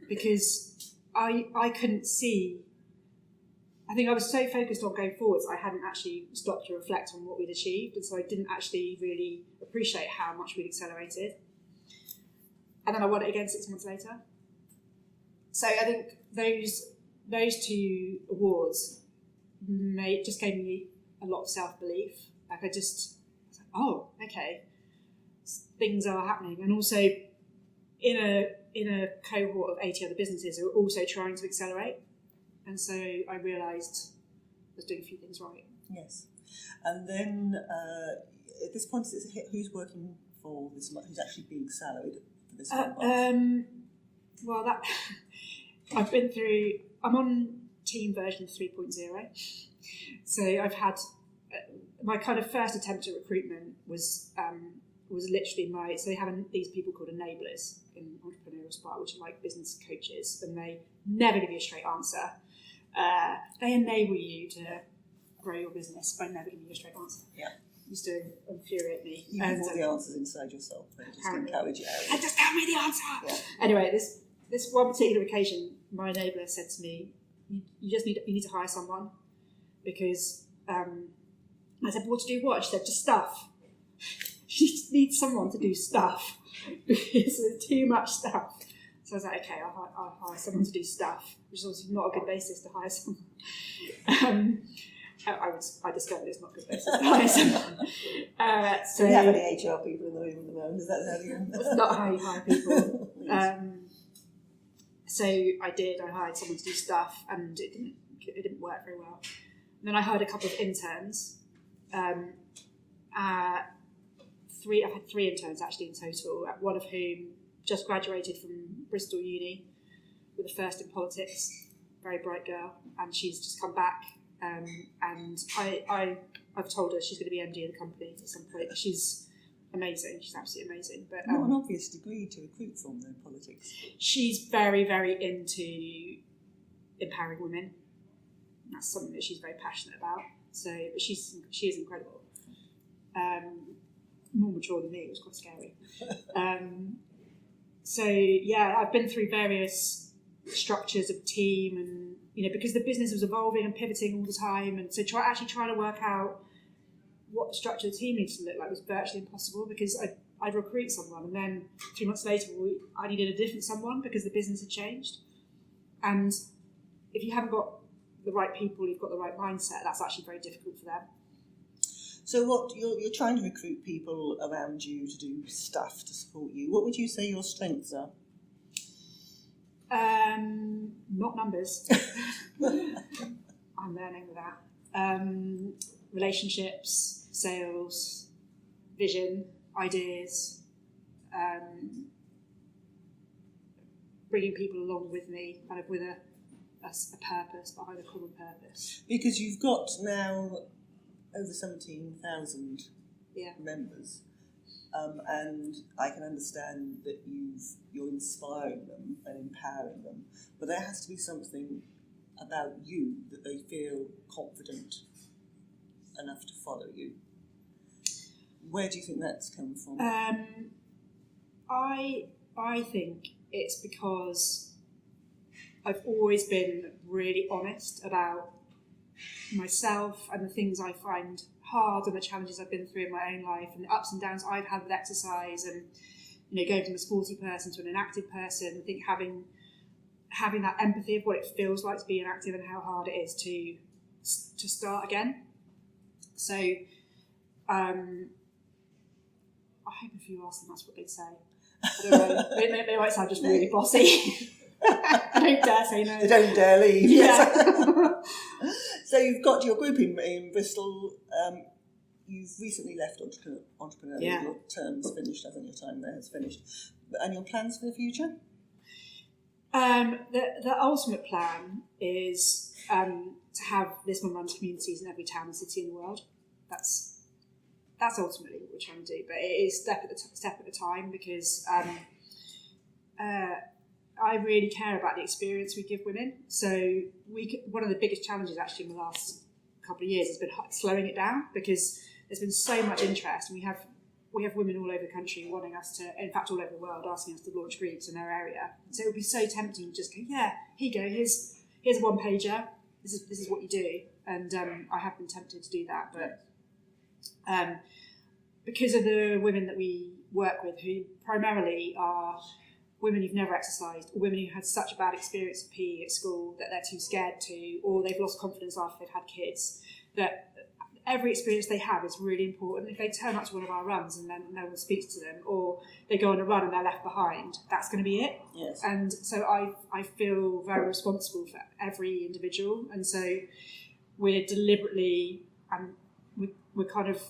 [SPEAKER 2] because I couldn't see. I think I was so focused on going forwards, I hadn't actually stopped to reflect on what we'd achieved. And so I didn't actually really appreciate how much we'd accelerated. And then I won it again 6 months later. So I think those two awards just gave me a lot of self-belief. Like I was like, oh, okay, things are happening. And also in a cohort of 80 other businesses who are also trying to accelerate. And so I realised I was doing a few things right.
[SPEAKER 1] Yes. And then at this point, who's working for this, who's actually being salaried for this one?
[SPEAKER 2] Well, I'm on team version 3.0. So I've had my kind of first attempt at recruitment was literally so they have these people called enablers in Entrepreneurial Spark, which are like business coaches, and they never give you a straight answer. They enable you to grow your business by never giving you a straight answer.
[SPEAKER 1] Yeah.
[SPEAKER 2] It used to infuriate me.
[SPEAKER 1] You have all the answers inside yourself. They just encourage you out.
[SPEAKER 2] And just tell me the answer.
[SPEAKER 1] Yeah.
[SPEAKER 2] Anyway, this one particular occasion, my enabler said to me, "You need to hire someone," because I said, "What to do? What?" She said, "Just stuff." She just needs someone to do stuff because there's too much stuff. So I was like, okay, I'll hire someone to do stuff, which is obviously not a good basis to hire someone. I discovered it's not a good basis to hire someone.
[SPEAKER 1] Do you have any HR people in the room at the moment? Is that how you?
[SPEAKER 2] That's not how you hire people. So I did. I hired someone to do stuff, and it didn't work very well. And then I hired a couple of interns. I've had 3 interns actually in total, one of whom just graduated from Bristol Uni with a first in politics, very bright girl, and she's just come back. And I've told her she's going to be MD of the company at some point. She's amazing. She's absolutely amazing. But
[SPEAKER 1] not an obvious degree to recruit from, though, politics.
[SPEAKER 2] She's very, very into empowering women. That's something that she's very passionate about. So, but she is incredible. More mature than me. It was quite scary. So yeah, I've been through various structures of team, and because the business was evolving and pivoting all the time, and so trying to work out what the structure of the team needs to look like was virtually impossible, because I'd recruit someone and then 3 months later I needed a different someone because the business had changed. And if you haven't got the right people, you've got the right mindset, that's actually very difficult for them.
[SPEAKER 1] So what you're trying to recruit people around you to do stuff to support you. What would you say your strengths are?
[SPEAKER 2] Not numbers. I'm learning with that. Relationships, sales, vision, ideas, bringing people along with me, kind of with a purpose, behind a common purpose.
[SPEAKER 1] Because you've got now over 17,000 members, and I can understand that you're inspiring them and empowering them, but there has to be something about you that they feel confident enough to follow you. Where do you think that's come from?
[SPEAKER 2] I think it's because I've always been really honest about myself and the things I find hard and the challenges I've been through in my own life and the ups and downs I've had with exercise, and going from a sporty person to an inactive person. I think having that empathy of what it feels like to be inactive and how hard it is to start again. So I hope if you ask them that's what they'd say. I don't know. They might sound just really bossy. I don't dare say no.
[SPEAKER 1] They don't dare leave.
[SPEAKER 2] Yeah.
[SPEAKER 1] So you've got your group in Bristol. You've recently left Entrepreneurial.
[SPEAKER 2] Yeah.
[SPEAKER 1] Your term's finished. I think your time there has finished. And your plans for the future?
[SPEAKER 2] The ultimate plan is to have this one run communities in every town and city in the world. That's ultimately what we're trying to do, but it is step at a time, because I really care about the experience we give women. So one of the biggest challenges actually in the last couple of years has been slowing it down, because there's been so much interest, and we have women all over the country wanting us to, in fact all over the world, asking us to launch groups in their area. So it would be so tempting to just go, yeah, here you go, here's a one pager, this is what you do. And I have been tempted to do that, but because of the women that we work with, who primarily are women who've never exercised, or women who had such a bad experience of PE at school that they're too scared to, or they've lost confidence after they've had kids, that every experience they have is really important. If they turn up to one of our runs and then no one speaks to them, or they go on a run and they're left behind, that's going to be it.
[SPEAKER 1] Yes.
[SPEAKER 2] And so I feel very responsible for every individual, and so we're deliberately, and we're kind of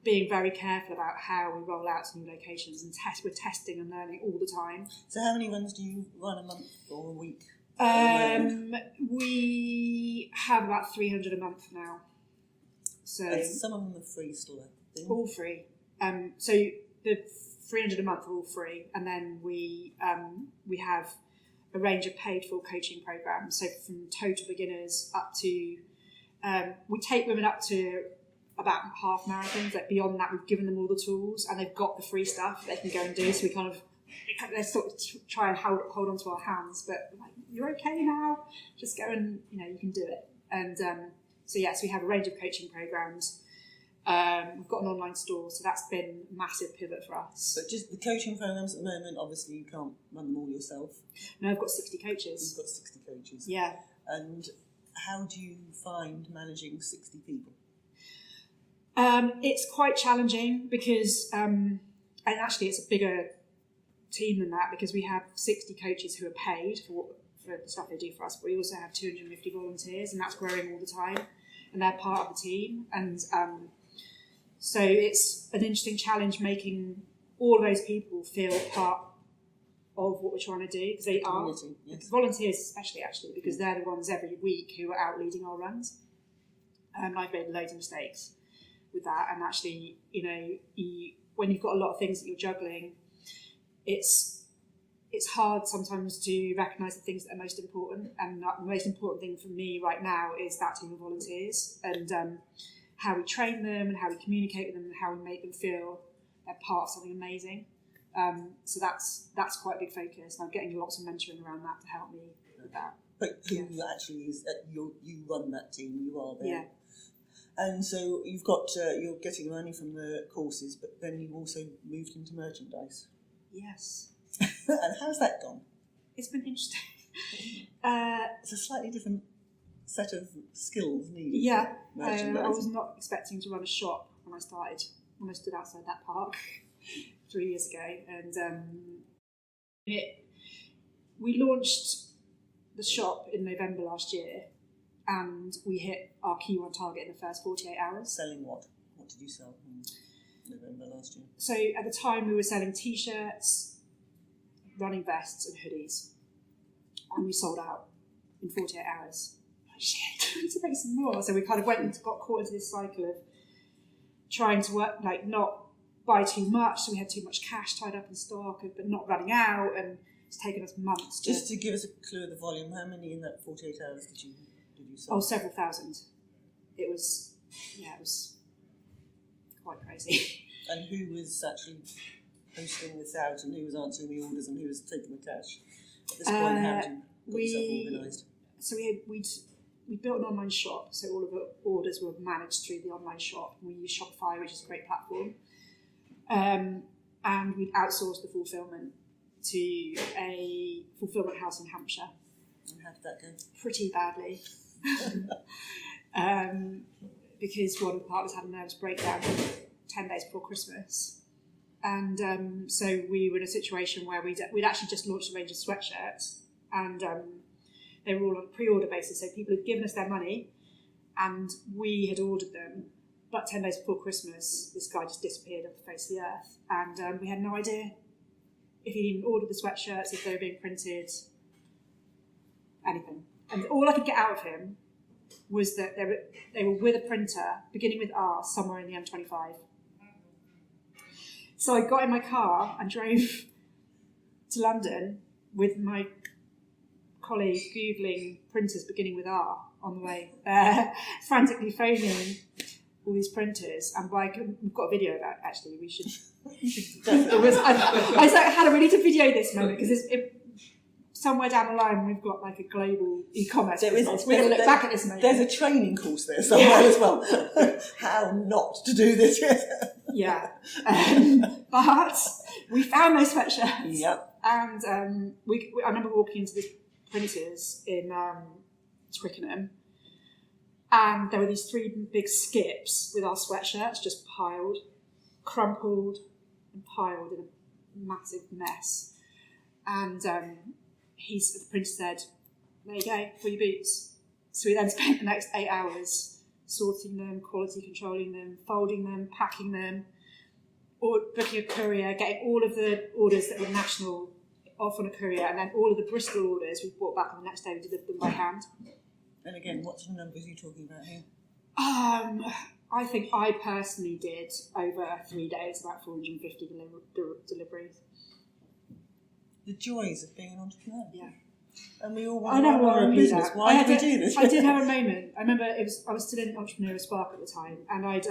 [SPEAKER 2] being very careful about how we roll out to new locations, and we're testing and learning all the time.
[SPEAKER 1] So how many runs do you run a month or a week?
[SPEAKER 2] We have about 300 a month now. So
[SPEAKER 1] and some of them are free still, I think.
[SPEAKER 2] All free. So the 300 a month are all free, and then we have a range of paid for coaching programs. So from total beginners up to we take women up to about half marathons. Like beyond that, we've given them all the tools, and they've got the free stuff they can go and do. So they sort of try and hold on to our hands, but like, you're okay now. Just go and you can do it. And so yes, we have a range of coaching programs. We've got an online store, so that's been a massive pivot for us.
[SPEAKER 1] But just the coaching programs at the moment, obviously you can't run them all yourself.
[SPEAKER 2] No, I've got 60 coaches.
[SPEAKER 1] You've got 60 coaches.
[SPEAKER 2] Yeah.
[SPEAKER 1] And how do you find managing 60 people?
[SPEAKER 2] It's quite challenging because, and actually it's a bigger team than that, because we have 60 coaches who are paid for the stuff they do for us, but we also have 250 volunteers, and that's growing all the time, and they're part of the team. And so it's an interesting challenge making all of those people feel part of what we're trying to do, because they are yes. Volunteers especially, actually, because they're the ones every week who are out leading our runs. And I've made loads of mistakes with that, and actually, when you've got a lot of things that you're juggling, it's hard sometimes to recognise the things that are most important. And the most important thing for me right now is that team of volunteers, and how we train them, and how we communicate with them, and how we make them feel they're part of something amazing. So that's quite a big focus, and I'm getting lots of mentoring around that to help me with that.
[SPEAKER 1] But who actually is you run that team? You are there.
[SPEAKER 2] Yeah.
[SPEAKER 1] And so you've got you're getting money from the courses, but then you also moved into merchandise.
[SPEAKER 2] Yes.
[SPEAKER 1] And how's that gone?
[SPEAKER 2] It's been interesting.
[SPEAKER 1] It's a slightly different set of skills needed.
[SPEAKER 2] Yeah. I was not expecting to run a shop when I stood outside that park 3 years ago, and we launched the shop in November last year, and we hit our Q1 target in the first 48 hours.
[SPEAKER 1] Selling what? What did you sell in November last year?
[SPEAKER 2] So at the time we were selling t-shirts, running vests and hoodies, and we sold out in 48 hours. Like, shit, we need to make some more. So we kind of got caught into this cycle of trying to work, like not buy too much, so we had too much cash tied up in stock, but not running out, and it's taken us months.
[SPEAKER 1] Just to give us a clue of the volume, how many in that 48 hours did you sell?
[SPEAKER 2] Oh, several thousand. It was quite crazy.
[SPEAKER 1] And who was actually posting this out, and who was answering the orders, and who was taking the cash? At this point, how did you get yourself organised?
[SPEAKER 2] So we built an online shop, so all of the orders were managed through the online shop. We use Shopify, which is a great platform. And we'd outsourced the fulfilment to a fulfilment house in Hampshire.
[SPEAKER 1] And how did that go?
[SPEAKER 2] Pretty badly. Because one of the partners had a nervous breakdown 10 days before Christmas. And so we were in a situation where we'd actually just launched a range of sweatshirts, and they were all on a pre-order basis. So people had given us their money, and we had ordered them. But 10 days before Christmas, this guy just disappeared off the face of the earth. And we had no idea if he'd even ordered the sweatshirts, if they were being printed. anything. And all I could get out of him was that they were with a printer beginning with R somewhere in the M25. So I got in my car and drove to London with my colleague Googling printers beginning with R on the way there, frantically phoning all these printers. And we've got a video of that, actually. We should. I was like, Hannah, we need to video this moment because somewhere down the line we've got like a global e-commerce business. We're going to look back at this moment.
[SPEAKER 1] There's a training course there somewhere as well. How not to do this.
[SPEAKER 2] Yeah. But we found those sweatshirts.
[SPEAKER 1] Yep.
[SPEAKER 2] And I remember walking into this printers in Twickenham, and there were these 3 big skips with our sweatshirts just piled, crumpled and piled in a massive mess. And the printer said, there you go, for your boots. So we then spent the next 8 hours sorting them, quality controlling them, folding them, packing them, or booking a courier, getting all of the orders that were national off on a courier, and then all of the Bristol orders we brought back on the next day. We delivered them by hand.
[SPEAKER 1] And again, what sort of numbers are you talking about here?
[SPEAKER 2] I think I personally did over 3 days about 450 deliveries.
[SPEAKER 1] The joys of being an entrepreneur.
[SPEAKER 2] Yeah.
[SPEAKER 1] And we all
[SPEAKER 2] I
[SPEAKER 1] want
[SPEAKER 2] never
[SPEAKER 1] our own
[SPEAKER 2] repeat
[SPEAKER 1] business.
[SPEAKER 2] that.
[SPEAKER 1] Why do we do this?
[SPEAKER 2] I did have a moment. I remember I was still in Entrepreneurial Spark at the time, and I'd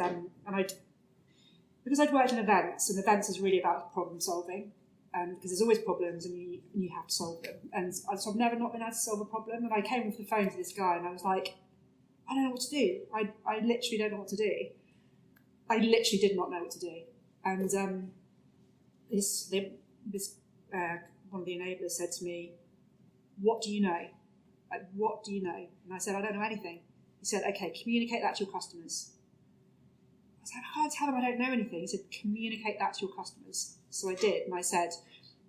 [SPEAKER 2] because I'd worked in events, and events is really about problem solving, because there's always problems, and you have to solve them. And so I've never not been able to solve a problem. And I came off the phone to this guy, and I was like, I don't know what to do. I literally don't know what to do. I literally did not know what to do. And this one of the enablers said to me, what do you know? Like, what do you know? And I said, I don't know anything. He said, okay, communicate that to your customers. I said, I can't tell them I don't know anything. He said, communicate that to your customers. So I did, and I said,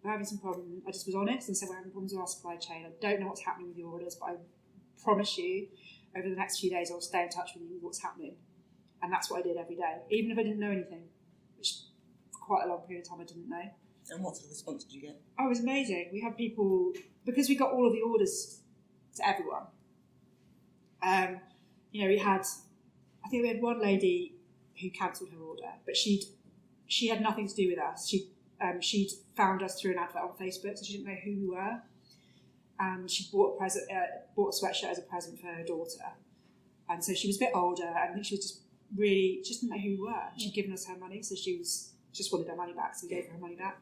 [SPEAKER 2] we're having some problems. I just was honest and said, we're having problems with our supply chain. I don't know what's happening with your orders, but I promise you, over the next few days, I'll stay in touch with you with what's happening. And that's what I did every day, even if I didn't know anything, which for quite a long period of time I didn't know.
[SPEAKER 1] And what sort of response did you get?
[SPEAKER 2] Oh, it was amazing. We had people, because we got all of the orders to everyone. We had one lady who cancelled her order, but she had nothing to do with us. She'd found us through an advert on Facebook, so she didn't know who we were. And she bought a sweatshirt as a present for her daughter. And so she was a bit older, and I think she was just didn't know who we were. She'd given us her money, so she just wanted her money back, so we gave her money back.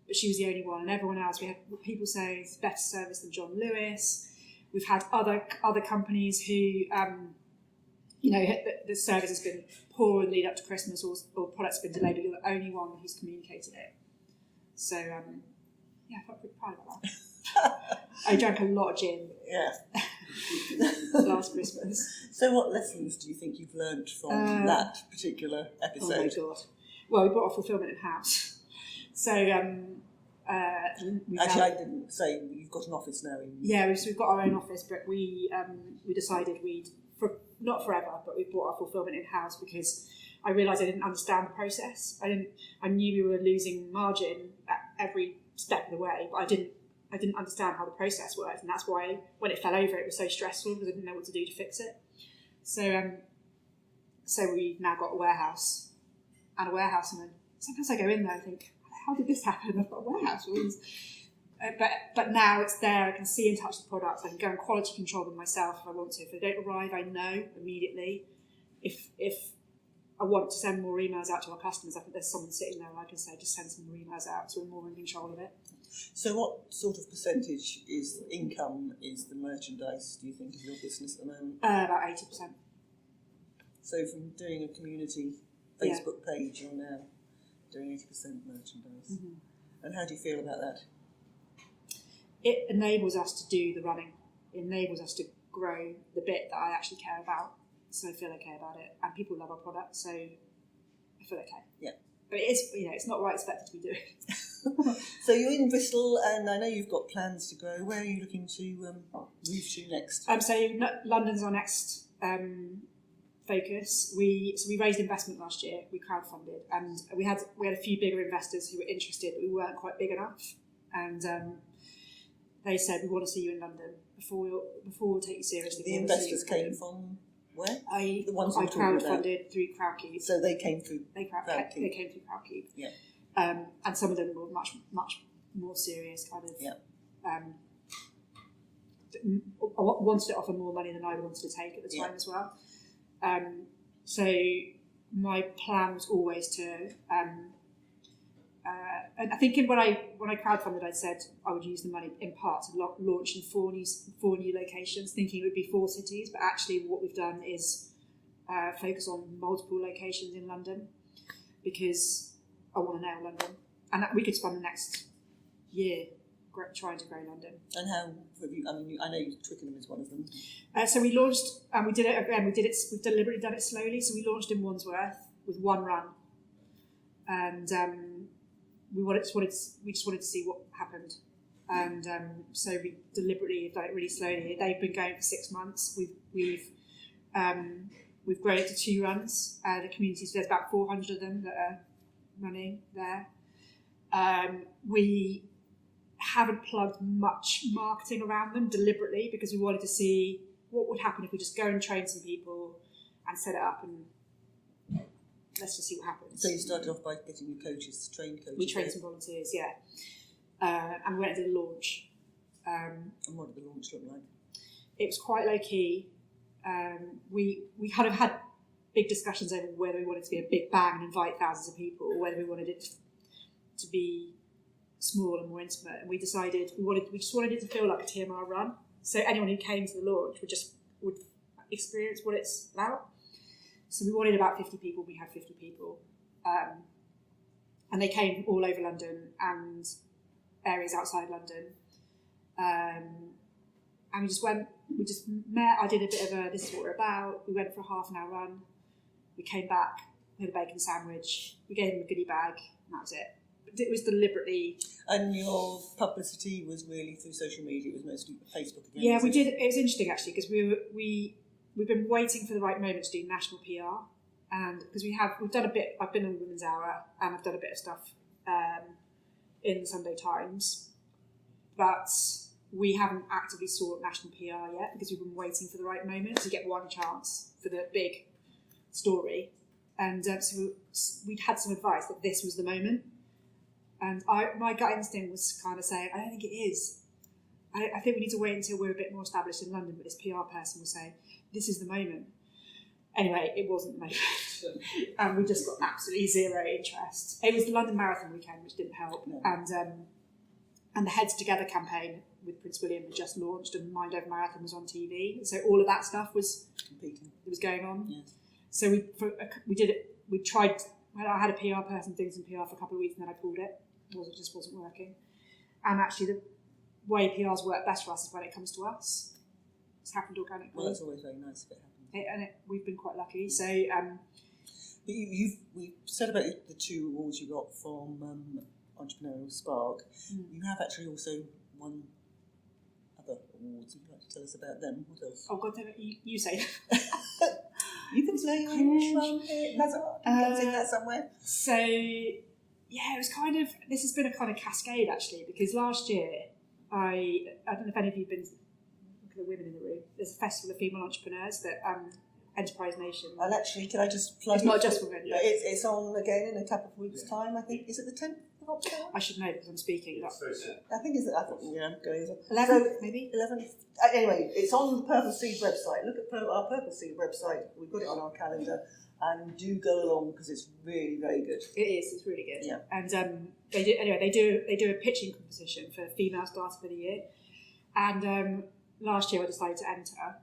[SPEAKER 2] But she was the only one, and everyone else, we had people saying it's better service than John Lewis. We've had other companies who, the service has been poor in the lead up to Christmas, or products have been delayed, but you're the only one who's communicated it. So, I felt pretty proud about that. I drank a lot of gin.
[SPEAKER 1] Yeah.
[SPEAKER 2] Last Christmas.
[SPEAKER 1] So what lessons do you think you've learned from that particular episode?
[SPEAKER 2] Oh my God. Well, we brought our fulfilment in-house. So,
[SPEAKER 1] I didn't say you've got an office now.
[SPEAKER 2] Yeah, we've got our own office, but we decided not forever, but we brought our fulfilment in-house because I realised I didn't understand the process. I knew we were losing margin at every step of the way, but I didn't understand how the process worked, and that's why when it fell over, it was so stressful because I didn't know what to do to fix it. So we've now got a warehouse and a warehouseman. Sometimes I go in there and think, how did this happen? I've got a warehouse. But now it's there. I can see and touch the products. I can go and quality control them myself if I want to. If they don't arrive, I know immediately. If I want to send more emails out to our customers, I think there's someone sitting there and I can say, just send some more emails out, so we're more in control of it.
[SPEAKER 1] So what sort of percentage is the merchandise, do you think, of your business at the moment?
[SPEAKER 2] About 80%.
[SPEAKER 1] So from doing a community Facebook page, you're now doing 80% merchandise. Mm-hmm. And how do you feel about that?
[SPEAKER 2] It enables us to do the running. It enables us to grow the bit that I actually care about. So I feel okay about it. And people love our product, so I feel okay. Yeah. But it is, it's not what I expected to be doing.
[SPEAKER 1] So you're in Bristol, and I know you've got plans to grow. Where are you looking to move to next?
[SPEAKER 2] So London's our next focus. We raised investment last year. We crowdfunded, and we had a few bigger investors who were interested, but we weren't quite big enough. And they said, we want to see you in London before we'll take you seriously.
[SPEAKER 1] The investors came from where?
[SPEAKER 2] The
[SPEAKER 1] ones
[SPEAKER 2] I crowdfunded through Crowdcube.
[SPEAKER 1] So they came through
[SPEAKER 2] Crowdcube. They came through Crowdcube.
[SPEAKER 1] Yeah.
[SPEAKER 2] And some of them were much more serious, kind of.
[SPEAKER 1] Yeah.
[SPEAKER 2] Wanted to offer more money than I wanted to take at the time as well. So my plan was always to, and I think when I crowdfunded, I said I would use the money in part to launch in four new locations, thinking it would be 4 cities. But actually, what we've done is focus on multiple locations in London, because I want to nail London, and we could spend the next year trying to grow London.
[SPEAKER 1] And how have you? I mean, I know Twickenham is one of them.
[SPEAKER 2] So we launched, and we did it again. We've deliberately done it slowly. So we launched in Wandsworth with 1 run, and we just wanted to see what happened. And so we deliberately have done it really slowly. They've been going for 6 months. We've grown it to 2 runs. The communities, there's about 400 of them that are running there. We haven't plugged much marketing around them deliberately, because we wanted to see what would happen if we just go and train some people and set it up, and let's just see what happens.
[SPEAKER 1] So you started off by getting your coaches, trained coaches.
[SPEAKER 2] We trained some volunteers, yeah. And we went and did a launch.
[SPEAKER 1] And what did the launch look like?
[SPEAKER 2] It was quite low key. We kind of had big discussions over whether we wanted to be a big bang and invite thousands of people, or whether we wanted it to be small and more intimate. And we decided we just wanted it to feel like a TMR run. So anyone who came to the launch would experience what it's about. So we wanted about 50 people. We had 50 people, and they came all over London and areas outside London. And we just met. I did a bit of this is what we're about. We went for a half-an-hour run. We came back, we had a bacon sandwich. We gave them a goodie bag, and that was it. But it was deliberately. And
[SPEAKER 1] your publicity was really through social media. It was mostly Facebook again.
[SPEAKER 2] Yeah, we did. It was interesting actually, because we've been waiting for the right moment to do national PR, and because we've done a bit. I've been on Women's Hour, and I've done a bit of stuff in the Sunday Times, but we haven't actively sought national PR yet, because we've been waiting for the right moment to get one chance for the big story. And so we'd had some advice that this was the moment. And my gut instinct was kind of saying, I don't think it is. I think we need to wait until we're a bit more established in London. But this PR person was saying, this is the moment. Anyway, it wasn't the moment. And we just got absolutely zero interest. It was the London Marathon weekend, which didn't help. No. And the Heads Together campaign with Prince William had just launched, and Mind Over Marathon was on TV. So all of that stuff was competing. It was going on. Yes. So we did it. We tried. I had a PR person doing some PR for a couple of weeks, and then I pulled it. It just wasn't working. And actually, the way PRs work best for us is when it comes to us. It's happened organically.
[SPEAKER 1] Well, that's always very nice if it happens.
[SPEAKER 2] We've been quite lucky. So,
[SPEAKER 1] but we said about the 2 awards you got from Entrepreneurial Spark. You have actually also won other awards. Would you like to tell us about them? What else?
[SPEAKER 2] Oh God, you say.
[SPEAKER 1] You can play your own trumpet. That's all. You can sing that somewhere.
[SPEAKER 2] So, yeah, it was kind of. This has been a kind of cascade actually, because last year I don't know if any of you've been. Look at the women in the room. There's a festival of female entrepreneurs that Enterprise Nation.
[SPEAKER 1] And actually, can I just plug?
[SPEAKER 2] It's not just women.
[SPEAKER 1] It's on again in a couple of weeks' time. I think. Is it the 10th of October?
[SPEAKER 2] I should know because I'm speaking.
[SPEAKER 1] I think it's. I thought going.
[SPEAKER 2] 11, maybe.
[SPEAKER 1] 11. Anyway, it's on the Purple Seed website. Look at our Purple Seed website. We've got it on our calendar, and do go along because it's really very good.
[SPEAKER 2] It is. It's really good.
[SPEAKER 1] Yeah.
[SPEAKER 2] And they do a pitching competition for female starter of the year, and last year I decided to enter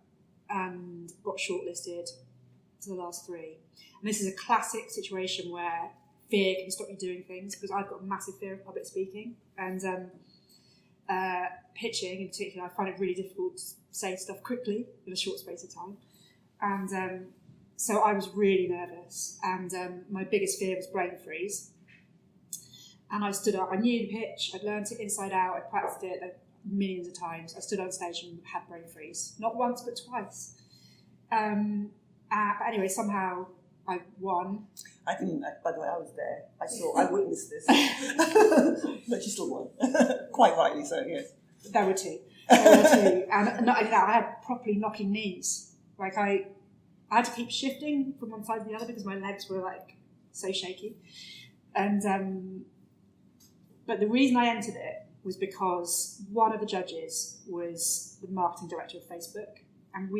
[SPEAKER 2] and got shortlisted to the last 3. And this is a classic situation where fear can stop you doing things, because I've got a massive fear of public speaking, and pitching in particular, I find it really difficult to say stuff quickly in a short space of time. And so I was really nervous, and my biggest fear was brain freeze. And I stood up, I knew the pitch, I'd learned it inside out, I'd practiced it millions of times. I stood on stage and had brain freeze. Not once, but twice. But anyway, somehow I won.
[SPEAKER 1] I think, by the way, I was there. I witnessed this. But you still won. Quite rightly so, yes.
[SPEAKER 2] There were two. And not only that, I had properly knocking knees. Like I had to keep shifting from one side to the other because my legs were like so shaky. And but the reason I entered it was because one of the judges was the marketing director of Facebook, and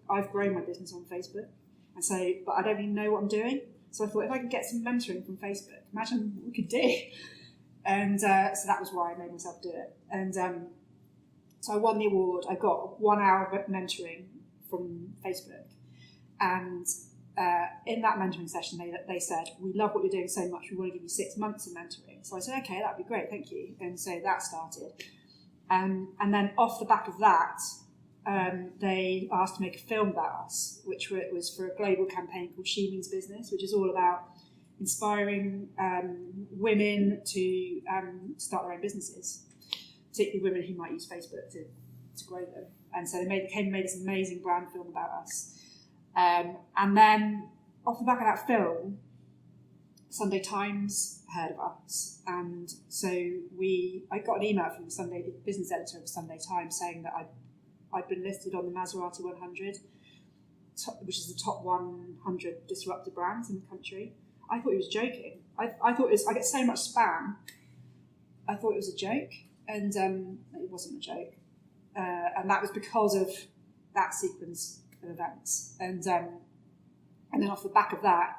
[SPEAKER 2] I've grown my business on Facebook, and so but I don't really know what I'm doing. So I thought if I could get some mentoring from Facebook, imagine what we could do. And so that was why I made myself do it. And so I won the award. I got 1 hour of mentoring from Facebook. And in that mentoring session, they said, we love what you're doing so much, we want to give you 6 months of mentoring. So I said, okay, that'd be great, thank you. And so that started. And then off the back of that, they asked to make a film about us, which was for a global campaign called She Means Business, which is all about inspiring women to start their own businesses, particularly women who might use Facebook to grow them. And so they made this amazing brand film about us. And then off the back of that film, Sunday Times heard of us, and so I got an email from the business editor of Sunday Times saying that I'd been listed on the Maserati 100, which is the top 100 disruptor brands in the country. I thought he was joking. I thought it was. I get so much spam. I thought it was a joke, and it wasn't a joke, and that was because of that sequence of events. And then off the back of that,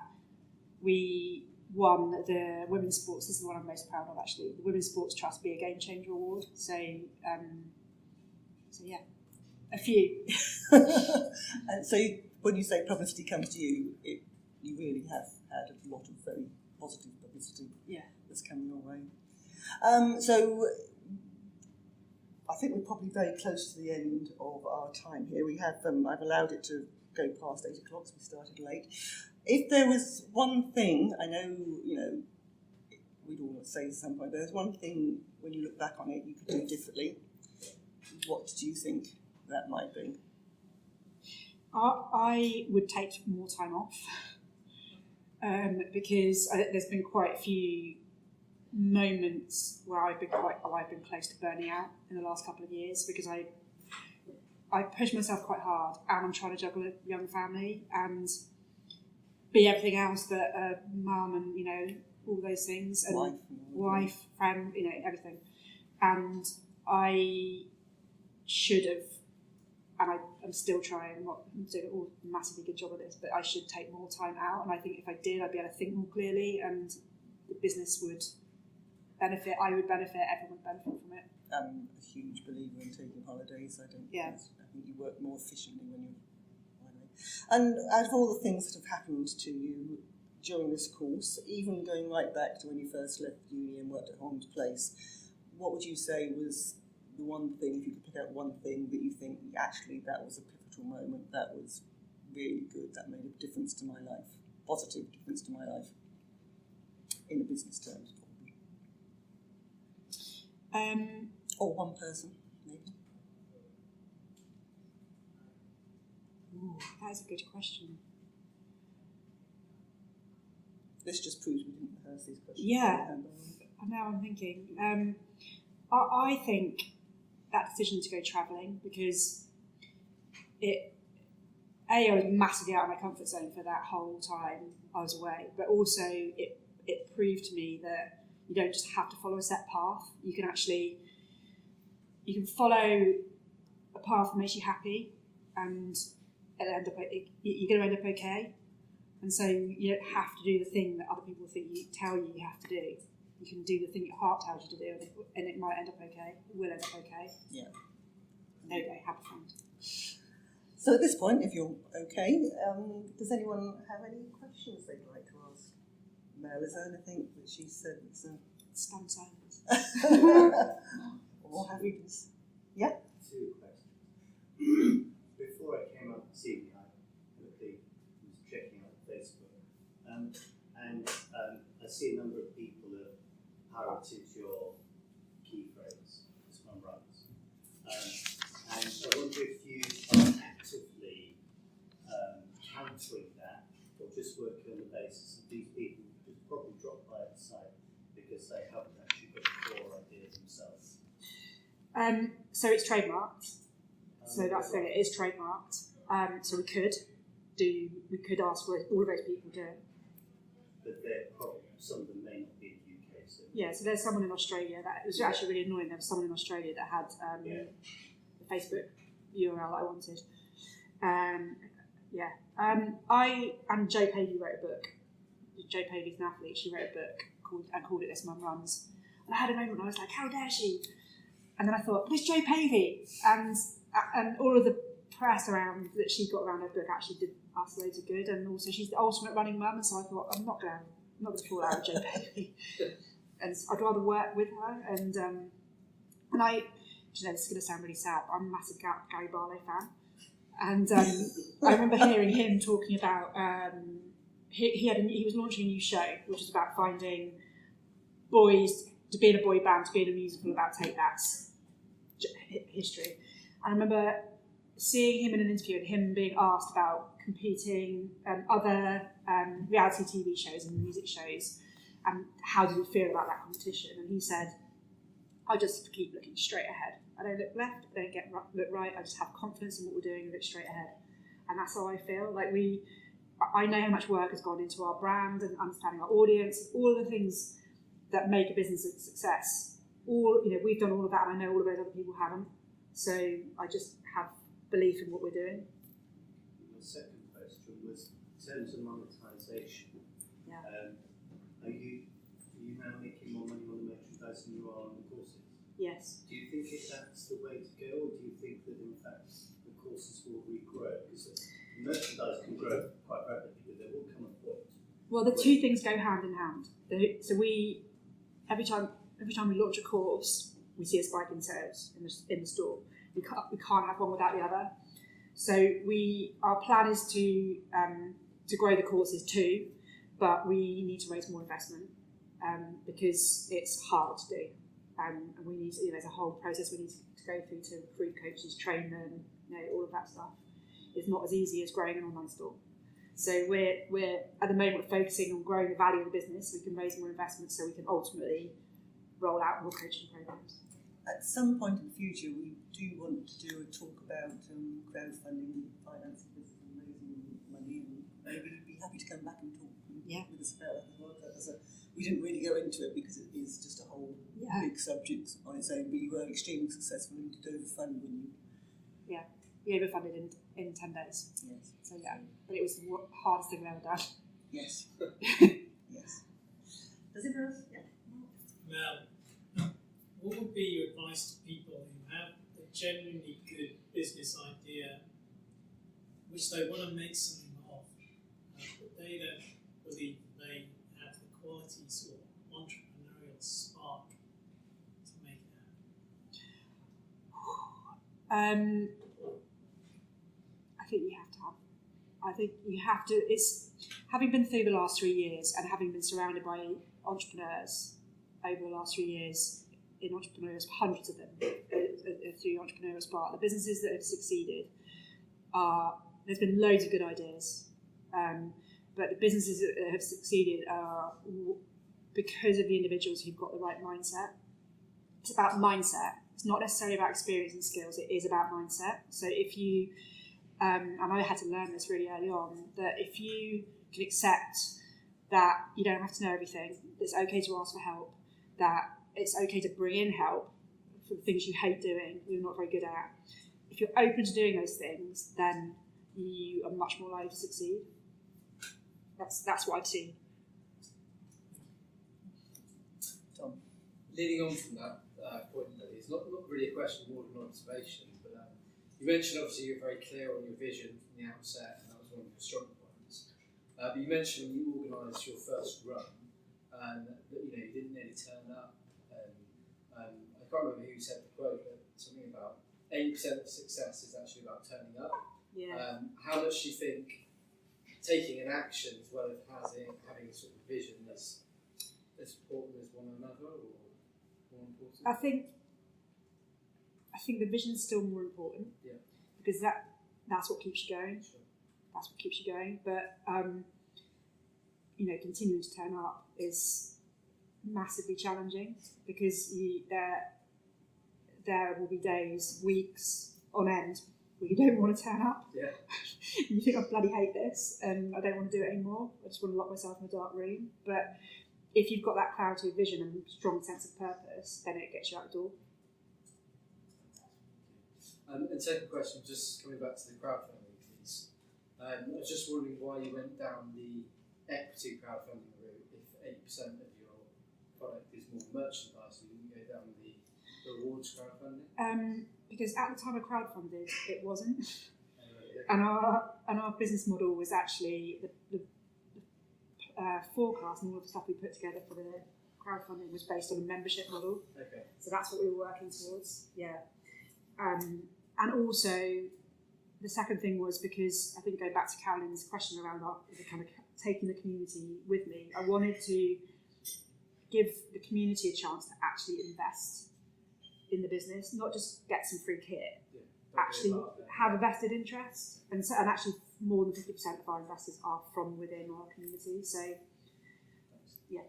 [SPEAKER 2] we won the Women's Sports. This is the one I'm most proud of, actually. The Women's Sports Trust Be a Game Changer Award. So yeah, a few.
[SPEAKER 1] And so when you say publicity comes to you, you really have had a lot of very positive publicity that's coming your way. So I think we're probably very close to the end of our time here. We have I've allowed it to go past 8 o'clock, so we started late. If there was one thing, I know, we'd all say at some point, but there's one thing when you look back on it you could do differently. What do you think that might be?
[SPEAKER 2] I would take more time off because there's been quite a few moments where I've been close to burning out in the last couple of years because I push myself quite hard, and I'm trying to juggle a young family and be everything else that a mum and all those things, and wife, friend, everything. And I should have, and I'm still trying. I'm not doing a massively good job of this, but I should take more time out. And I think if I did, I'd be able to think more clearly, and the business would benefit. I would benefit. Everyone would benefit from it.
[SPEAKER 1] I'm a huge believer in taking holidays. I think you work more efficiently when you're holiday. And out of all the things that have happened to you during this course, even going right back to when you first left uni and worked at Holmes Place, what would you say was the one thing, if you could pick out one thing that you think actually that was a pivotal moment, that was really good, that made a difference to my life, positive difference to my life, in a business terms, probably? Or one person, maybe.
[SPEAKER 2] Ooh, that is a good question.
[SPEAKER 1] This just proves we didn't rehearse these questions.
[SPEAKER 2] Yeah, now I'm thinking. I think that decision to go travelling, because I was massively out of my comfort zone for that whole time I was away, but also it proved to me that you don't just have to follow a set path. You can follow a path that makes you happy, and you're going to end up okay. And so you don't have to do the thing that other people tell you you have to do. You can do the thing your heart tells you to do, and it might end up okay. It will end up okay.
[SPEAKER 1] Yeah.
[SPEAKER 2] There you go. Have fun.
[SPEAKER 1] So at this point, if you're okay, does anyone have any questions they'd like to ask Mel? Is there anything that she said that's
[SPEAKER 2] Stand silence.
[SPEAKER 1] Or have you? Yeah.
[SPEAKER 3] 2 questions. Before I came up this evening, I quickly was checking out Facebook, and I see a number of people have parroted your key phrase, "this one runs," and I wonder if you are actively countering that, or just working on the basis that these people just probably drop by the site because they haven't actually got a core idea themselves.
[SPEAKER 2] So it's trademarked. So that's the thing, it is trademarked. So we could ask for all of those people to.
[SPEAKER 3] But they're probably, some of them may not be in the UK. So.
[SPEAKER 2] Yeah, so there's someone in Australia that, it was actually really annoying, there was someone in Australia that had the Facebook URL that I wanted. I and Jo Paley wrote a book. Jo Paley's an athlete, she wrote a book called it This Mum Runs. And I had a moment where I was like, how dare she? And then I thought, but it's Jo Paley. And all of the press around that she got around her book actually did us loads of good. And also she's the ultimate running mum, and so I thought, I'm not going to fall out with Jo Paley. And I'd rather work with her. And I, this is going to sound really sad, but I'm a massive Gary Barlow fan. And I remember hearing him talking about, he was launching a new show, which was about finding boys, to be in a boy band, to be in a musical about Take That's history. And I remember seeing him in an interview and him being asked about competing other reality TV shows and music shows, and how did he feel about that competition. And he said, I just keep looking straight ahead. I don't look left, I don't look right, I just have confidence in what we're doing and look straight ahead. And that's how I feel. Like I know how much work has gone into our brand and understanding our audience, all of the things that make a business a success. We've done all of that, and I know all of those other people haven't. So I just have belief in what we're doing.
[SPEAKER 3] The second question was in terms of monetisation.
[SPEAKER 2] Yeah.
[SPEAKER 3] Are you now making more money on the merchandise than you are on the courses?
[SPEAKER 2] Yes.
[SPEAKER 3] Do you think that's the way to go, or do you think that in fact the courses will regrow? Because the merchandise can grow quite rapidly, but there will come a point.
[SPEAKER 2] Well, the two things go hand in hand. So every time we launch a course, we see a spike in sales in the store. We can't have one without the other. So our plan is to grow the courses too, but we need to raise more investment because it's hard to do, and we need there's a whole process we need to go through to recruit coaches, train them, all of that stuff. It's not as easy as growing an online store. So we're at the moment focusing on growing the value of the business. We can raise more investment so we can ultimately roll out more coaching programs.
[SPEAKER 1] At some point in the future, we do want to do a talk about crowdfunding, financing business, and raising money, and maybe you'd be happy to come back and talk with us about that as well. We didn't really go into it because it is just a whole big subject on its own, but you were extremely successful and did overfund when you...
[SPEAKER 2] Yeah, we overfunded in 10 days.
[SPEAKER 1] Yes.
[SPEAKER 2] So but it was the hardest thing we've ever done.
[SPEAKER 1] Yes. Yes. Does it else? Yeah.
[SPEAKER 4] Mel, what would be your advice to people who have a genuinely good business idea, which they want to make something of, but they don't believe they have the qualities or entrepreneurial spark to make it happen? I think you have to, it's having been through the last 3 years and having been surrounded by entrepreneurs over the last 3 years in Entrepreneurial, hundreds of them through Entrepreneurial Spark, the businesses that have succeeded there's been loads of good ideas, but the businesses that have succeeded are because of the individuals who've got the right mindset. It's about mindset. It's not necessarily about experience and skills. It is about mindset. So if you, and I had to learn this really early on, that if you can accept that you don't have to know everything, it's okay to ask for help, that it's okay to bring in help for the things you hate doing, you're not very good at. If you're open to doing those things, then you are much more likely to succeed. That's what I've seen.
[SPEAKER 1] Tom.
[SPEAKER 5] Leading on from that point, it's not really a question, more of an observation, but you mentioned obviously you're very clear on your vision from the outset, and that was one of your strong points. But you mentioned when you organised your first run, and that you didn't nearly turn up. I can't remember who said the quote, but something about 80% of success is actually about turning up.
[SPEAKER 2] Yeah.
[SPEAKER 5] How much do you think taking an action as well as having a sort of vision is as important as one another, or more important?
[SPEAKER 2] I think the vision is still more important.
[SPEAKER 5] Yeah.
[SPEAKER 2] Because that's what keeps you going.
[SPEAKER 5] Sure.
[SPEAKER 2] That's what keeps you going. But continuing to turn up is massively challenging because
[SPEAKER 4] there will be days, weeks on end, where you don't want to turn up.
[SPEAKER 5] Yeah.
[SPEAKER 4] You think, I bloody hate this and I don't want to do it anymore. I just want to lock myself in a dark room. But if you've got that clarity of vision and strong sense of purpose, then it gets you out the door.
[SPEAKER 5] And second question, just coming back to the crowdfunding piece. I was just wondering why you went down the equity crowdfunding route if 8% of your product is more merchandise, you didn't go down the rewards crowdfunding?
[SPEAKER 4] Because at the time I crowdfunded, it wasn't. And our business model was actually the forecast and all of the stuff we put together for the crowdfunding was based on a membership model.
[SPEAKER 5] Okay.
[SPEAKER 4] So that's what we were working towards. Yeah. And also, the second thing was because I think going back to Carolyn's question around the kind of taking the community with me, I wanted to give the community a chance to actually invest in the business, not just get some free kit. Actually have a vested interest, and actually more than 50% of our investors are from within our community. So, yeah.